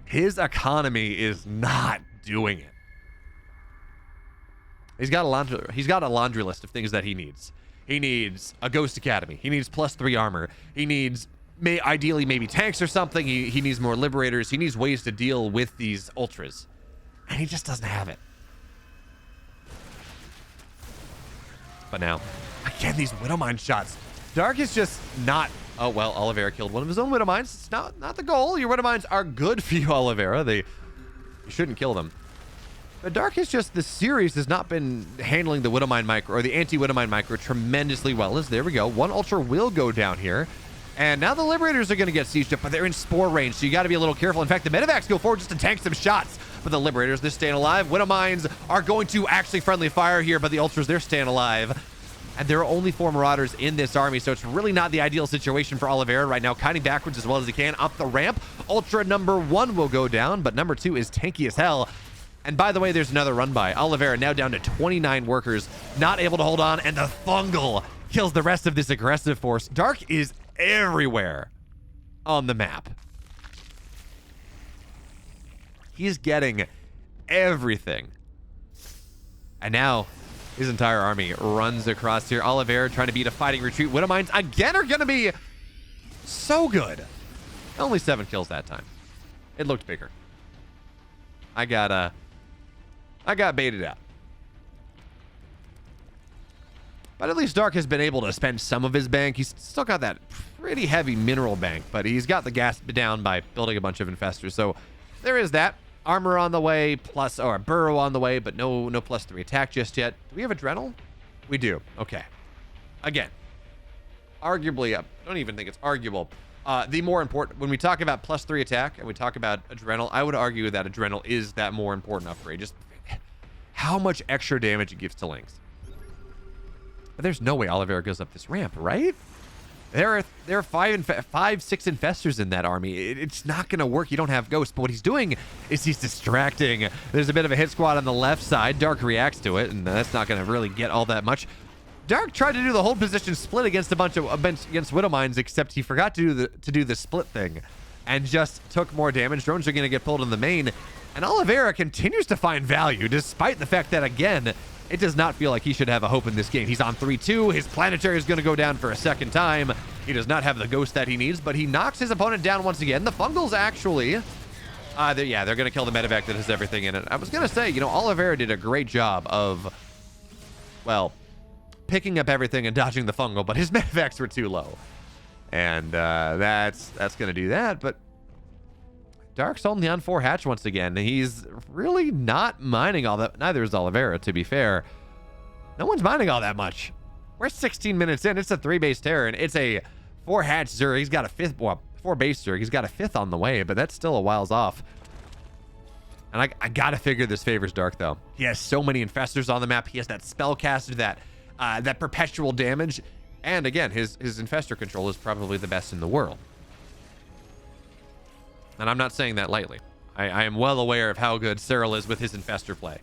A: His economy is not doing it. He's got a laundry list of things that he needs. He needs a Ghost Academy. He needs +3 armor. He needs ideally maybe tanks or something. He needs more liberators. He needs ways to deal with these ultras. And he just doesn't have it. But now, again, these Widowmine shots. Dark is just not... Oh, well, Oliveira killed one of his own Widowmines. It's not the goal. Your Widowmines are good for you, Oliveira. You shouldn't kill them. But Dark is just, the series has not been handling the Widowmine micro, or the anti-Widowmine micro, tremendously well. There we go. 1 Ultra will go down here. And now the Liberators are going to get sieged up, but they're in Spore range, so you got to be a little careful. In fact, the Medivacs go forward just to tank some shots. But the Liberators, they're staying alive. Widowmines are going to actually friendly fire here, but the Ultras, they're staying alive. And there are only 4 Marauders in this army, so it's really not the ideal situation for Oliveira right now. Kiting backwards as well as he can up the ramp. Ultra number 1 will go down, but number 2 is tanky as hell. And by the way, there's another run by. Oliveira now down to 29 workers, not able to hold on, and the Fungal kills the rest of this aggressive force. Dark is everywhere on the map. He's getting everything. And now his entire army runs across here. Oliveira trying to beat a fighting retreat. Widowmines again are going to be so good. Only 7 kills that time. It looked bigger. I got baited out. But at least Dark has been able to spend some of his bank. He's still got that pretty heavy mineral bank, but he's got the gas down by building a bunch of infestors. So there is that. Armor on the way, or a burrow on the way, but no +3 attack just yet. Do we have Adrenal? We do. Okay. Again, arguably, I don't even think it's arguable. The more important, when we talk about +3 attack and we talk about Adrenal, I would argue that Adrenal is that more important upgrade. Just how much extra damage it gives to Lings. But there's no way Oliveira goes up this ramp, right? There are 5, 6 infestors in that army. It's not going to work. You don't have ghosts. But what he's doing is he's distracting. There's a bit of a hit squad on the left side. Dark reacts to it, and that's not going to really get all that much. Dark tried to do the hold position split against against Widowmines, except he forgot to do the split thing, and just took more damage. Drones are going to get pulled in the main, and Oliveira continues to find value, despite the fact that, again, it does not feel like he should have a hope in this game. He's on 3-2. His planetary is going to go down for a second time. He does not have the ghost that he needs, but he knocks his opponent down once again. The Fungals actually, they're going to kill the medevac that has everything in it. I was going to say, Oliveira did a great job of, well, picking up everything and dodging the fungal, but his medevacs were too low. And that's going to do that, but Dark's only on 4 hatch once again. He's really not mining all that. Neither is Oliveira, to be fair. No one's mining all that much. We're 16 minutes in. It's a 3-base Terror, and it's a 4 hatch Zerg. He's got a 5th, well, 4-base Zerg. He's got a 5th on the way, but that's still a whiles off. And I got to figure this favors Dark, though. He has so many infestors on the map. He has that spellcaster, that perpetual damage. And again, his infestor control is probably the best in the world. And I'm not saying that lightly. I am well aware of how good Cyril is with his infestor play.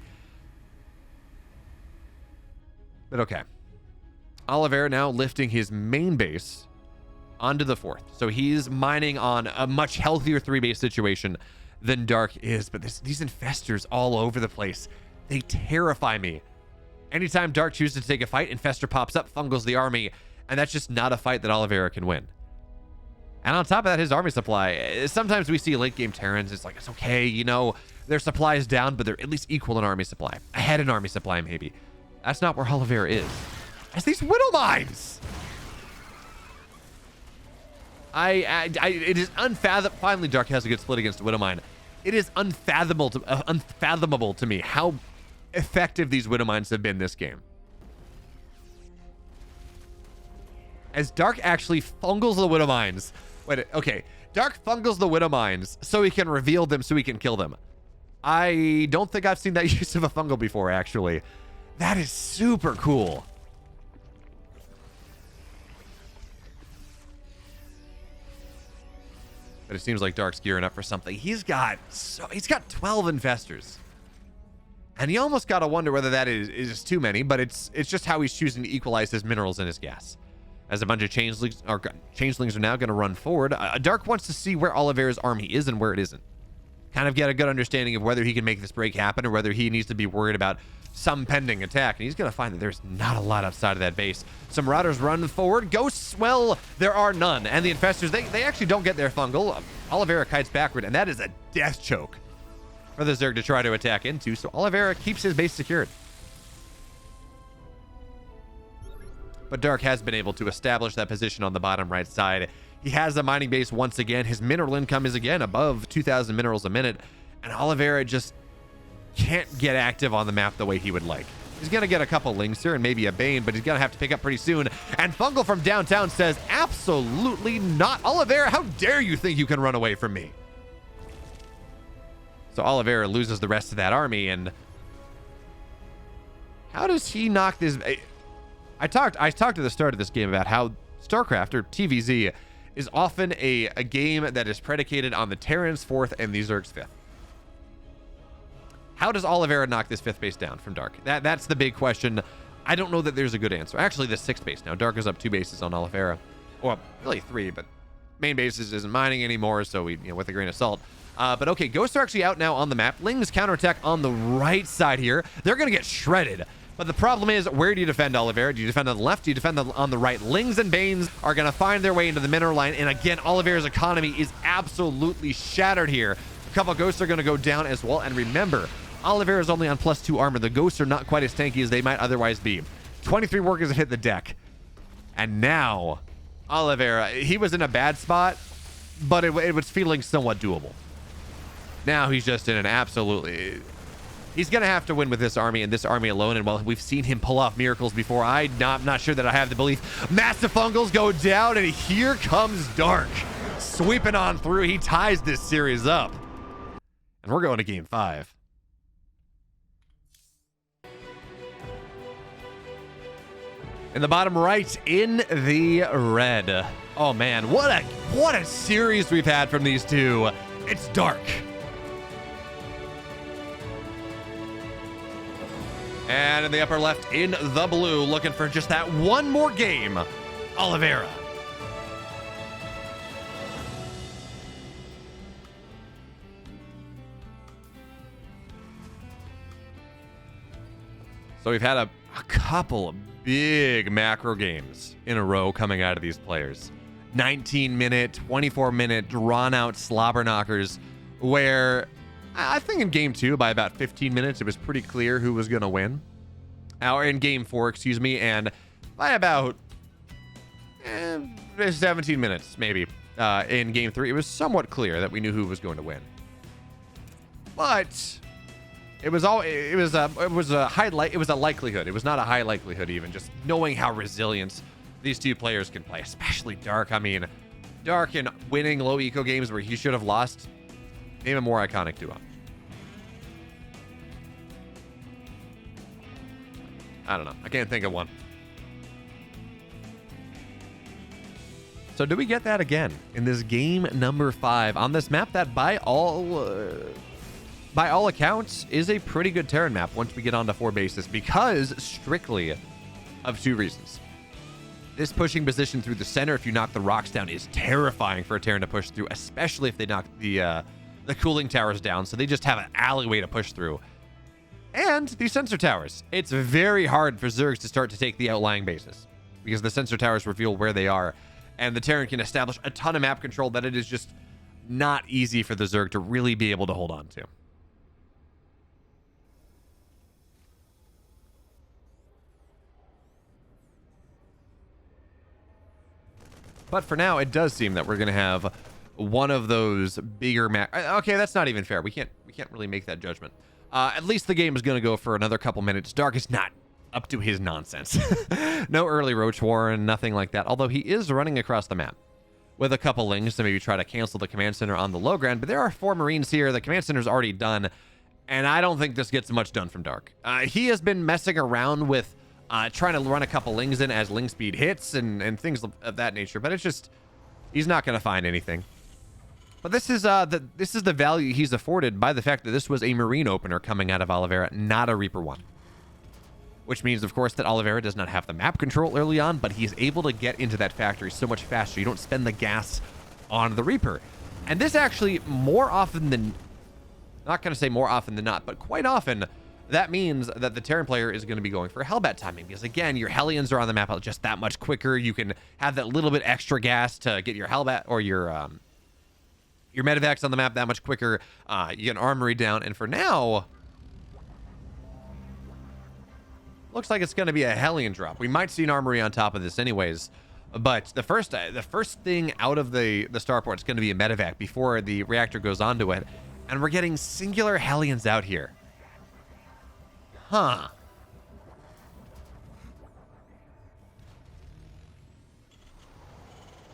A: But okay. Oliveira now lifting his main base onto the 4th. So he's mining on a much healthier 3-base situation than Dark is. But these infestors all over the place, they terrify me. Anytime Dark chooses to take a fight, infestor pops up, fungals the army, and that's just not a fight that Oliveira can win. And on top of that, his army supply. Sometimes we see late game Terrans. It's like, it's okay, their supply is down, but they're at least equal in army supply. Ahead in army supply, maybe. That's not where Oliveira is. As these Widowmines. It is unfathomable. Finally, Dark has a good split against Widowmine. It is unfathomable to me how effective these Widowmines have been this game. As Dark actually fungles the Widowmines. Wait, okay. Dark fungles the Widowmines so he can reveal them so he can kill them. I don't think I've seen that use of a fungal before, actually. That is super cool. But it seems like Dark's gearing up for something. He's got 12 infestors. And you almost got to wonder whether that is too many, but it's just how he's choosing to equalize his minerals and his gas. As a bunch of changelings are now going to run forward, Dark wants to see where Oliveira's army is and where it isn't. Kind of get a good understanding of whether he can make this break happen or whether he needs to be worried about some pending attack. And he's going to find that there's not a lot outside of that base. Some Marauders run forward. Ghosts, well, there are none. And the infestors, they actually don't get their fungal. Oliveira kites backward, and that is a death choke for the Zerg to try to attack into. So Oliveira keeps his base secured. But Dark has been able to establish that position on the bottom right side. He has a mining base once again. His mineral income is again above 2,000 minerals a minute. And Oliveira just can't get active on the map the way he would like. He's going to get a couple Lings here and maybe a Bane, but he's going to have to pick up pretty soon. And Fungal from downtown says, absolutely not. Oliveira, how dare you think you can run away from me? So Oliveira loses the rest of that army. And how does he knock this? I talked at the start of this game about how StarCraft, or TVZ, is often a game that is predicated on the Terrans 4th and the Zerg's 5th. How does Oliveira knock this 5th base down from Dark? That's the big question. I don't know that there's a good answer. Actually, the 6th base now. Dark is up 2 bases on Oliveira. Well, really 3, but main bases isn't mining anymore, so we, with a grain of salt. But okay, Ghosts are actually out now on the map. Lings counterattack on the right side here. They're going to get shredded. But the problem is, where do you defend Oliveira? Do you defend on the left? Do you defend on the right? Lings and Banes are going to find their way into the mineral line. And again, Oliveira's economy is absolutely shattered here. A couple of Ghosts are going to go down as well. And remember, Oliveira's only on +2 armor. The Ghosts are not quite as tanky as they might otherwise be. 23 workers have hit the deck. And now, Oliveira, he was in a bad spot, but it was feeling somewhat doable. Now he's just in an absolutely... He's going to have to win with this army and this army alone. And while we've seen him pull off miracles before, I'm not sure that I have the belief. Massive Fungals go down, and here comes Dark. Sweeping on through. He ties this series up. And we're going to game 5. In the bottom right, in the red. Oh, man. What a series we've had from these two. It's Dark. And in the upper left, in the blue, looking for just that one more game, Oliveira. So we've had a couple of big macro games in a row coming out of these players. 19-minute, 24-minute, drawn-out slobber knockers where... I think in game 2, by about 15 minutes, it was pretty clear who was going to win. Or in game 4, excuse me, and by about 17 minutes, maybe, in game 3, it was somewhat clear that we knew who was going to win. But it was a likelihood. It was not a high likelihood even, just knowing how resilient these two players can play, especially Dark. I mean, Dark in winning low eco games where he should have lost. Name a more iconic duo. I don't know. I can't think of one. So do we get that again in this game number 5 on this map that by all accounts is a pretty good Terran map once we get onto 4 bases, because strictly of 2 reasons. This pushing position through the center, if you knock the rocks down, is terrifying for a Terran to push through, especially if they knock the cooling towers down, so they just have an alleyway to push through. And these sensor towers. It's very hard for Zergs to start to take the outlying bases, because the sensor towers reveal where they are, and the Terran can establish a ton of map control that it is just not easy for the Zerg to really be able to hold on to. But for now, it does seem that we're going to have one of those bigger okay, that's not even fair. We can't really make that judgment. At least the game is going to go for another couple minutes. Dark is not up to his nonsense. No early Roach Warren, nothing like that. Although he is running across the map with a couple lings to maybe try to cancel the command center on the low ground. But there are 4 Marines here. The command center's already done. And I don't think this gets much done from Dark. He has been messing around with trying to run a couple lings in as ling speed hits and things of that nature. But it's just, he's not going to find anything. But this is the value he's afforded by the fact that this was a Marine opener coming out of Oliveira, not a Reaper 1. Which means, of course, that Oliveira does not have the map control early on, but he's able to get into that factory so much faster. You don't spend the gas on the Reaper. And this actually, more often than... not going to say more often than not, but quite often, that means that the Terran player is going to be going for Hellbat timing. Because, again, your Hellions are on the map just that much quicker. You can have that little bit extra gas to get your Hellbat or your medevacs on the map that much quicker. You get an armory down. And for now... looks like it's going to be a Hellion drop. We might see an armory on top of this anyways, but the first thing out of the starport is going to be a medevac before the reactor goes onto it, and we're getting singular Hellions out here. Huh.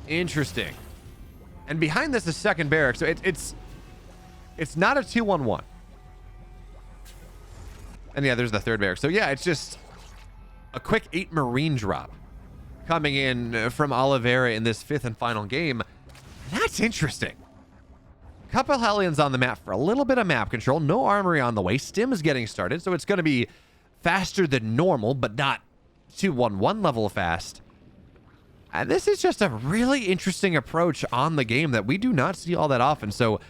A: Interesting. And behind this is second barrack, so it's not a 2-1-1. And yeah, there's the third barrack. So yeah, it's just a quick 8 Marine drop coming in from Oliveira in this 5th and final game. That's interesting. Couple Hellions on the map for a little bit of map control. No armory on the way. Stim is getting started, so it's going to be faster than normal, but not 2-1-1 level fast. And this is just a really interesting approach on the game that we do not see all that often. So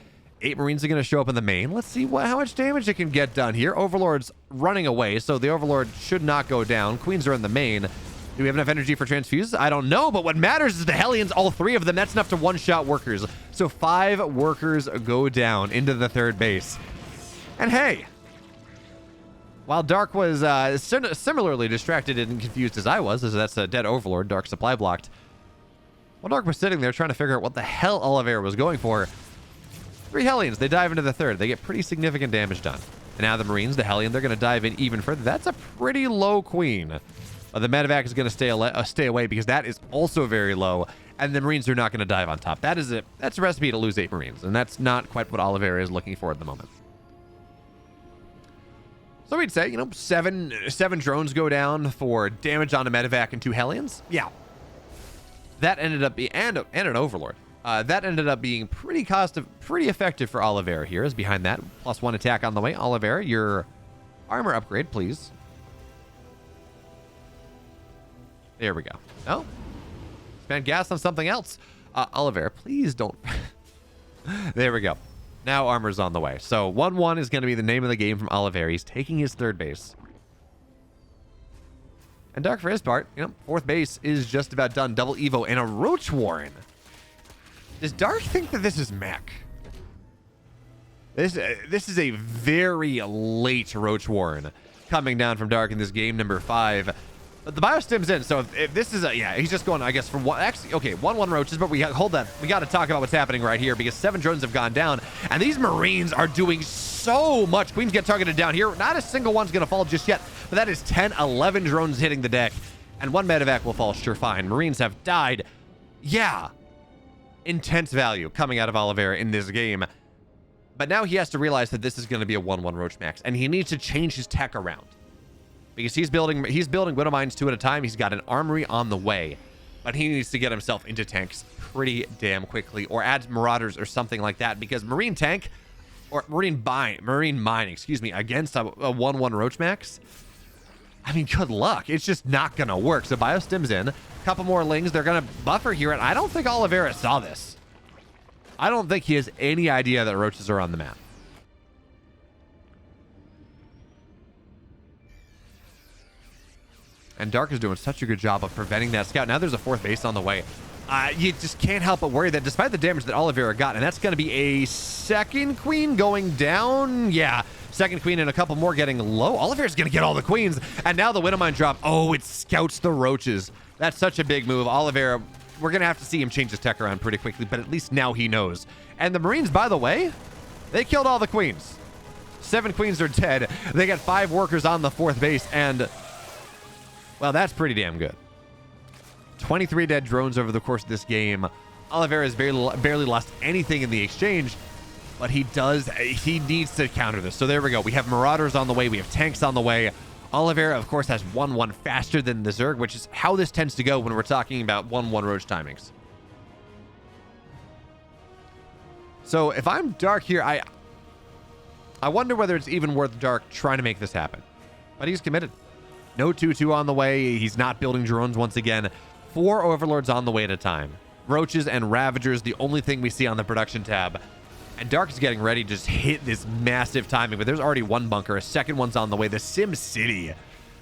A: 8 Marines are going to show up in the main. Let's see how much damage it can get done here. Overlord's running away, so the Overlord should not go down. Queens are in the main. Do we have enough energy for transfuse? I don't know, but what matters is the Hellions, all 3 of them. That's enough to one-shot workers. So 5 workers go down into the third base. And hey, while Dark was similarly distracted and confused as I was, as that's a dead Overlord, Dark supply blocked. While Dark was sitting there trying to figure out what the hell Oliveira was going for, 3 Hellions, they dive into the third. They get pretty significant damage done. And now the Marines, the Hellion, they're going to dive in even further. That's a pretty low queen. The medevac is going to stay away because that is also very low. And the Marines are not going to dive on top. That's a recipe to lose 8 Marines. And that's not quite what Oliveira is looking for at the moment. So we'd say, 7 drones go down for damage on a medevac and 2 Hellions. Yeah. That ended up being, and an Overlord. That ended up being pretty effective for Oliveira here. Is behind that. +1 attack on the way. Oliveira, your armor upgrade, please. There we go. Oh. Spend gas on something else. Oliveira, please don't. There we go. Now armor's on the way. So 1-1 is going to be the name of the game from Oliveira. He's taking his third base. And Dark, for his part, fourth base is just about done. Double Evo and a Roach Warren. Does Dark think that this is mech? This is a very late Roach Warren coming down from Dark in this game number 5. But the biostim's in, so if this is he's just going, I guess, from one. Actually, okay, 1-1 Roaches, but we got to talk about what's happening right here because 7 drones have gone down, and these Marines are doing so much. Queens get targeted down here. Not a single one's gonna fall just yet, but that is 10, 11 drones hitting the deck, and 1 medevac will fall sure fine. Marines have died. Yeah, intense value coming out of Oliveira in this game, but now he has to realize that this is going to be a 1-1 Roach Max, and he needs to change his tech around. Because he's building Widow Mines 2 at a time. He's got an armory on the way. But he needs to get himself into tanks pretty damn quickly. Or add Marauders or something like that. Because Marine Tank, or Marine Mine, excuse me, against a 1-1 Roach Max, I mean, good luck. It's just not going to work. So Biostim's in. A couple more Lings. They're going to buffer here. And I don't think Oliveira saw this. I don't think he has any idea that Roaches are on the map. And Dark is doing such a good job of preventing that scout. Now there's a 4th base on the way. You just can't help but worry that despite the damage that Oliveira got, and that's going to be a 2nd queen going down. Yeah, 2nd queen and a couple more getting low. Oliveira's going to get all the queens. And now the Widow Mine drop. Oh, it scouts the Roaches. That's such a big move. Oliveira we're going to have to see him change his tech around pretty quickly, but at least now he knows. And the Marines, by the way, they killed all the queens. 7 queens are dead. They got 5 workers on the 4th base, and, well, that's pretty damn good. 23 dead drones over the course of this game. Oliveira has barely lost anything in the exchange, but he needs to counter this. So there we go. We have Marauders on the way. We have tanks on the way. Oliveira, of course, has 1-1 faster than the Zerg, which is how this tends to go when we're talking about 1-1 Roach timings. So if I'm Dark here, I wonder whether it's even worth Dark trying to make this happen. But he's committed. No 2-2 on the way. He's not building drones once again. 4 Overlords on the way at a time. Roaches and Ravagers, the only thing we see on the production tab. And Dark is getting ready to just hit this massive timing, but there's already 1 bunker. A second one's on the way. The Sim City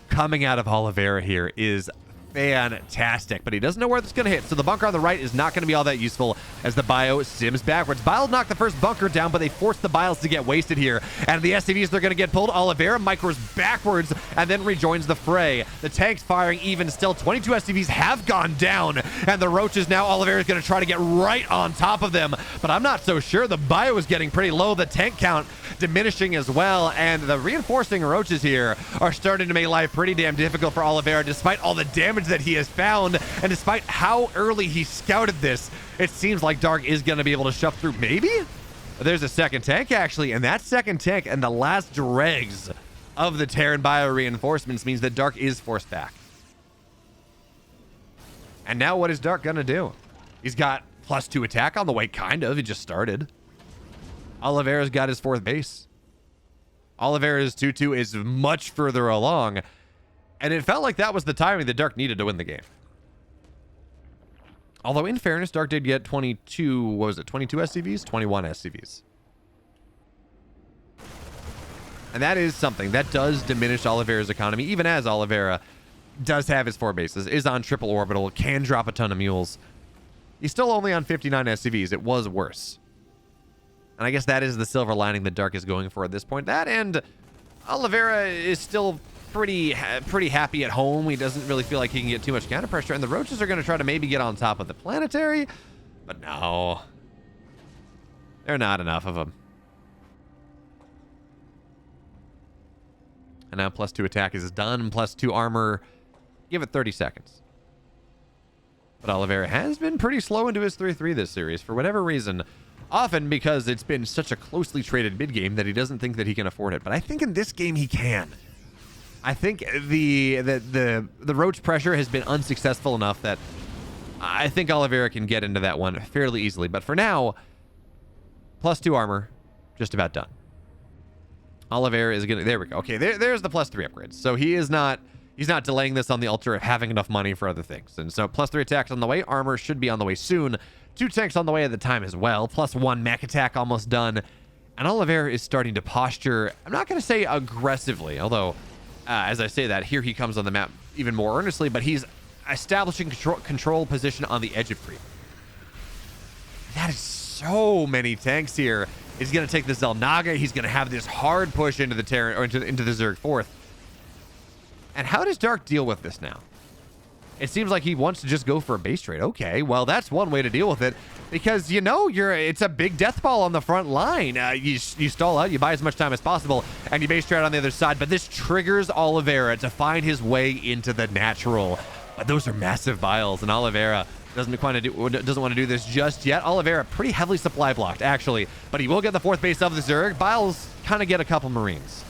A: coming out of Oliveira here is fantastic, but he doesn't know where it's going to hit. So the bunker on the right is not going to be all that useful as the bio sims backwards. Bile knocked the first bunker down, but they forced the Biles to get wasted here. And the SCVs, they're going to get pulled. Oliveira micros backwards and then rejoins the fray. The tanks firing even still. 22 SCVs have gone down, and the Roaches now, Oliveira is going to try to get right on top of them, but I'm not so sure. The bio is getting pretty low. The tank count diminishing as well, and the reinforcing Roaches here are starting to make life pretty damn difficult for Oliveira, despite all the damage that he has found, and despite how early he scouted this. It seems like Dark is going to be able to shove through, maybe? There's a second tank, actually, and that second tank and the last dregs of the Terran bio reinforcements means that Dark is forced back. And now what is Dark going to do? He's got +2 attack on the way, kind of. He just started. Oliveira's got his 4th base. Oliveira's 2-2 is much further along, and it felt like that was the timing that Dark needed to win the game. Although, in fairness, Dark did get 22, what was it, 22 SCVs? 21 SCVs. And that is something. That does diminish Oliveira's economy, even as Oliveira does have his 4 bases, is on triple orbital, can drop a ton of mules. He's still only on 59 SCVs. It was worse. And I guess that is the silver lining that Dark is going for at this point. That, and Oliveira is still pretty happy at home. He doesn't really feel like he can get too much counter pressure, and the Roaches are going to try to maybe get on top of the planetary, but no, they're not enough of them. And now +2 attack is done, +2 armor. Give it 30 seconds. But Oliveira has been pretty slow into his 3-3 this series for whatever reason. Often because it's been such a closely traded mid game that he doesn't think that he can afford it. But I think in this game he can. I think the Roach pressure has been unsuccessful enough that I think Oliveira can get into that one fairly easily. But for now, +2 armor, just about done. Oliveira is gonna, there we go. Okay, there's the +3 upgrades. So he's not delaying this on the altar of having enough money for other things. And so +3 attacks on the way. Armor should be on the way soon. 2 tanks on the way at the time as well. +1 mech attack almost done. And Oliveira is starting to posture, I'm not going to say aggressively, although as I say that, here he comes on the map even more earnestly, but he's establishing control position on the edge of creep. That is so many tanks here. He's going to take the Zelnaga. He's going to have this hard push into the Terran, or into the Zerg 4th. And how does Dark deal with this now? It seems like he wants to just go for a base trade. Okay, well, that's one way to deal with it, because, you know, it's a big death ball on the front line. You stall out, you buy as much time as possible, and you base trade on the other side, but this triggers Oliveira to find his way into the natural. But those are massive biles, and Oliveira doesn't want to do this just yet. Oliveira pretty heavily supply blocked, actually, but he will get the 4th base of the Zerg. Biles kind of get a couple Marines.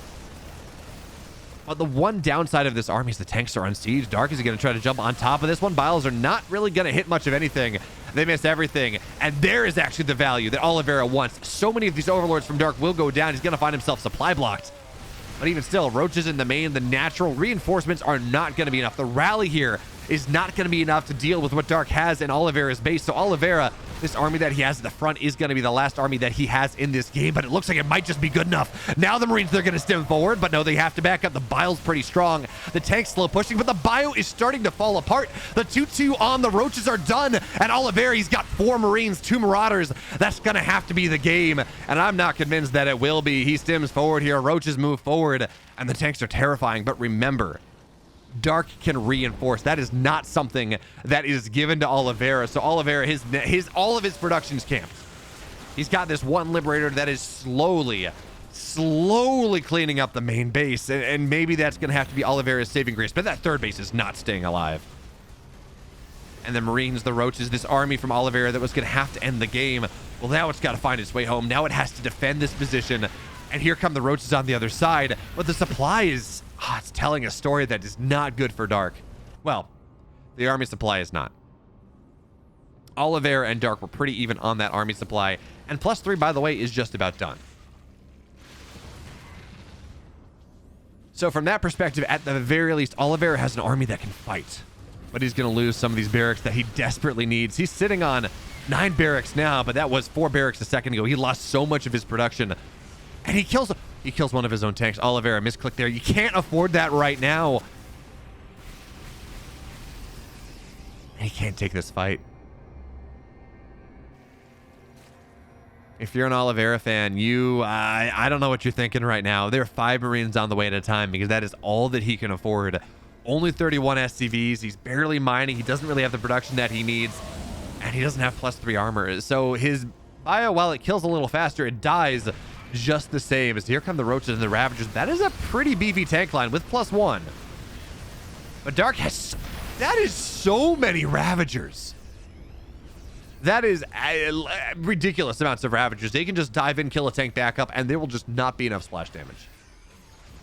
A: But the one downside of this army is the tanks are on siege. Dark is going to try to jump on top of this one. Biles are not really going to hit much of anything. They miss everything. And there is actually the value that Oliveira wants. So many of these Overlords from Dark will go down. He's going to find himself supply blocked. But even still, Roaches in the main, the natural reinforcements are not going to be enough. The rally here is not going to be enough to deal with what Dark has in Oliveira's base. So Oliveira, this army that he has at the front is going to be the last army that he has in this game, but it looks like it might just be good enough. Now the Marines, they're going to stem forward, but no, they have to back up. The Bile's pretty strong. The tank's slow pushing, but the bio is starting to fall apart. The 2-2 on the Roaches are done, and Oliveira, he's got 4 Marines, 2 Marauders. That's going to have to be the game, and I'm not convinced that it will be. He stems forward here. Roaches move forward, and the tanks are terrifying, but remember, Dark can reinforce. That is not something that is given to Oliveira. So Oliveira, all of his production's camped. He's got this one Liberator that is slowly cleaning up the main base. And maybe that's going to have to be Oliveira's saving grace. But that third base is not staying alive. And the Marines, the Roaches, this army from Oliveira that was going to have to end the game. Well, now it's got to find its way home. Now it has to defend this position. And here come the Roaches on the other side. But the supply is... it's telling a story that is not good for Dark. Well, the army supply is not. Oliveira and Dark were pretty even on that army supply. And +3, by the way, is just about done. So from that perspective, at the very least, Oliveira has an army that can fight. But he's going to lose some of these barracks that he desperately needs. He's sitting on 9 barracks now, but that was 4 barracks a second ago. He lost so much of his production. And he kills one of his own tanks. Oliveira, misclick there. You can't afford that right now. He can't take this fight. If you're an Oliveira fan, I don't know what you're thinking right now. There are 5 Marines on the way at a time because that is all that he can afford. Only 31 SCVs. He's barely mining. He doesn't really have the production that he needs. And he doesn't have +3 armor. So his bio, while it kills a little faster, it dies just the same. As here come the Roaches and the Ravagers. That is a pretty beefy tank line with +1. But Dark has... that is so many Ravagers. That is ridiculous amounts of Ravagers. They can just dive in, kill a tank back up, and there will just not be enough splash damage.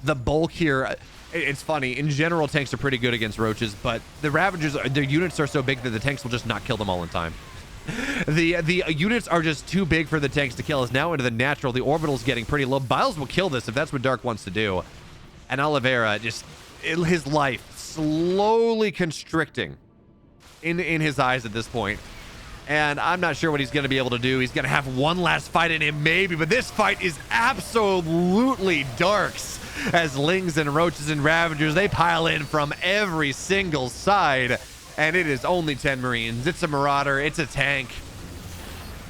A: The bulk here... it's funny. In general, tanks are pretty good against Roaches, but the Ravagers, their units are so big that the tanks will just not kill them all in time. The units are just too big for the tanks to kill. Is now into the natural. The orbital's getting pretty low. Biles will kill this if that's what Dark wants to do. And Oliveira, just his life slowly constricting in his eyes at this point. And I'm not sure what he's going to be able to do. He's going to have one last fight in him, maybe. But this fight is absolutely Dark's. As Lings and Roaches and Ravagers, they pile in from every single side. And it is only 10 Marines. It's a Marauder. It's a tank.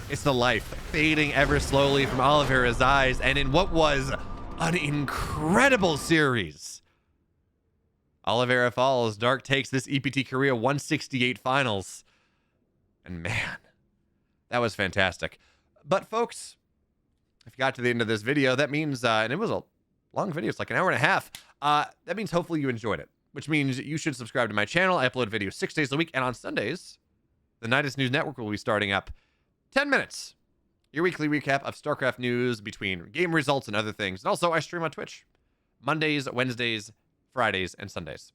A: It's the life fading ever slowly from Oliveira's eyes. And in what was an incredible series, Oliveira falls. Dark takes this EPT Korea 168 finals. And man, that was fantastic. But folks, if you got to the end of this video, that means, and it was a long video, it's like an hour and a half. That means hopefully you enjoyed it, which means you should subscribe to my channel. I upload videos 6 days a week, and on Sundays, the Nidus News Network will be starting up 10 minutes. Your weekly recap of StarCraft news between game results and other things. And also, I stream on Twitch Mondays, Wednesdays, Fridays, and Sundays.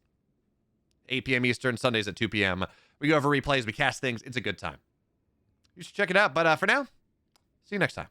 A: 8 p.m. Eastern, Sundays at 2 p.m. We go over replays, we cast things. It's a good time. You should check it out. But for now, see you next time.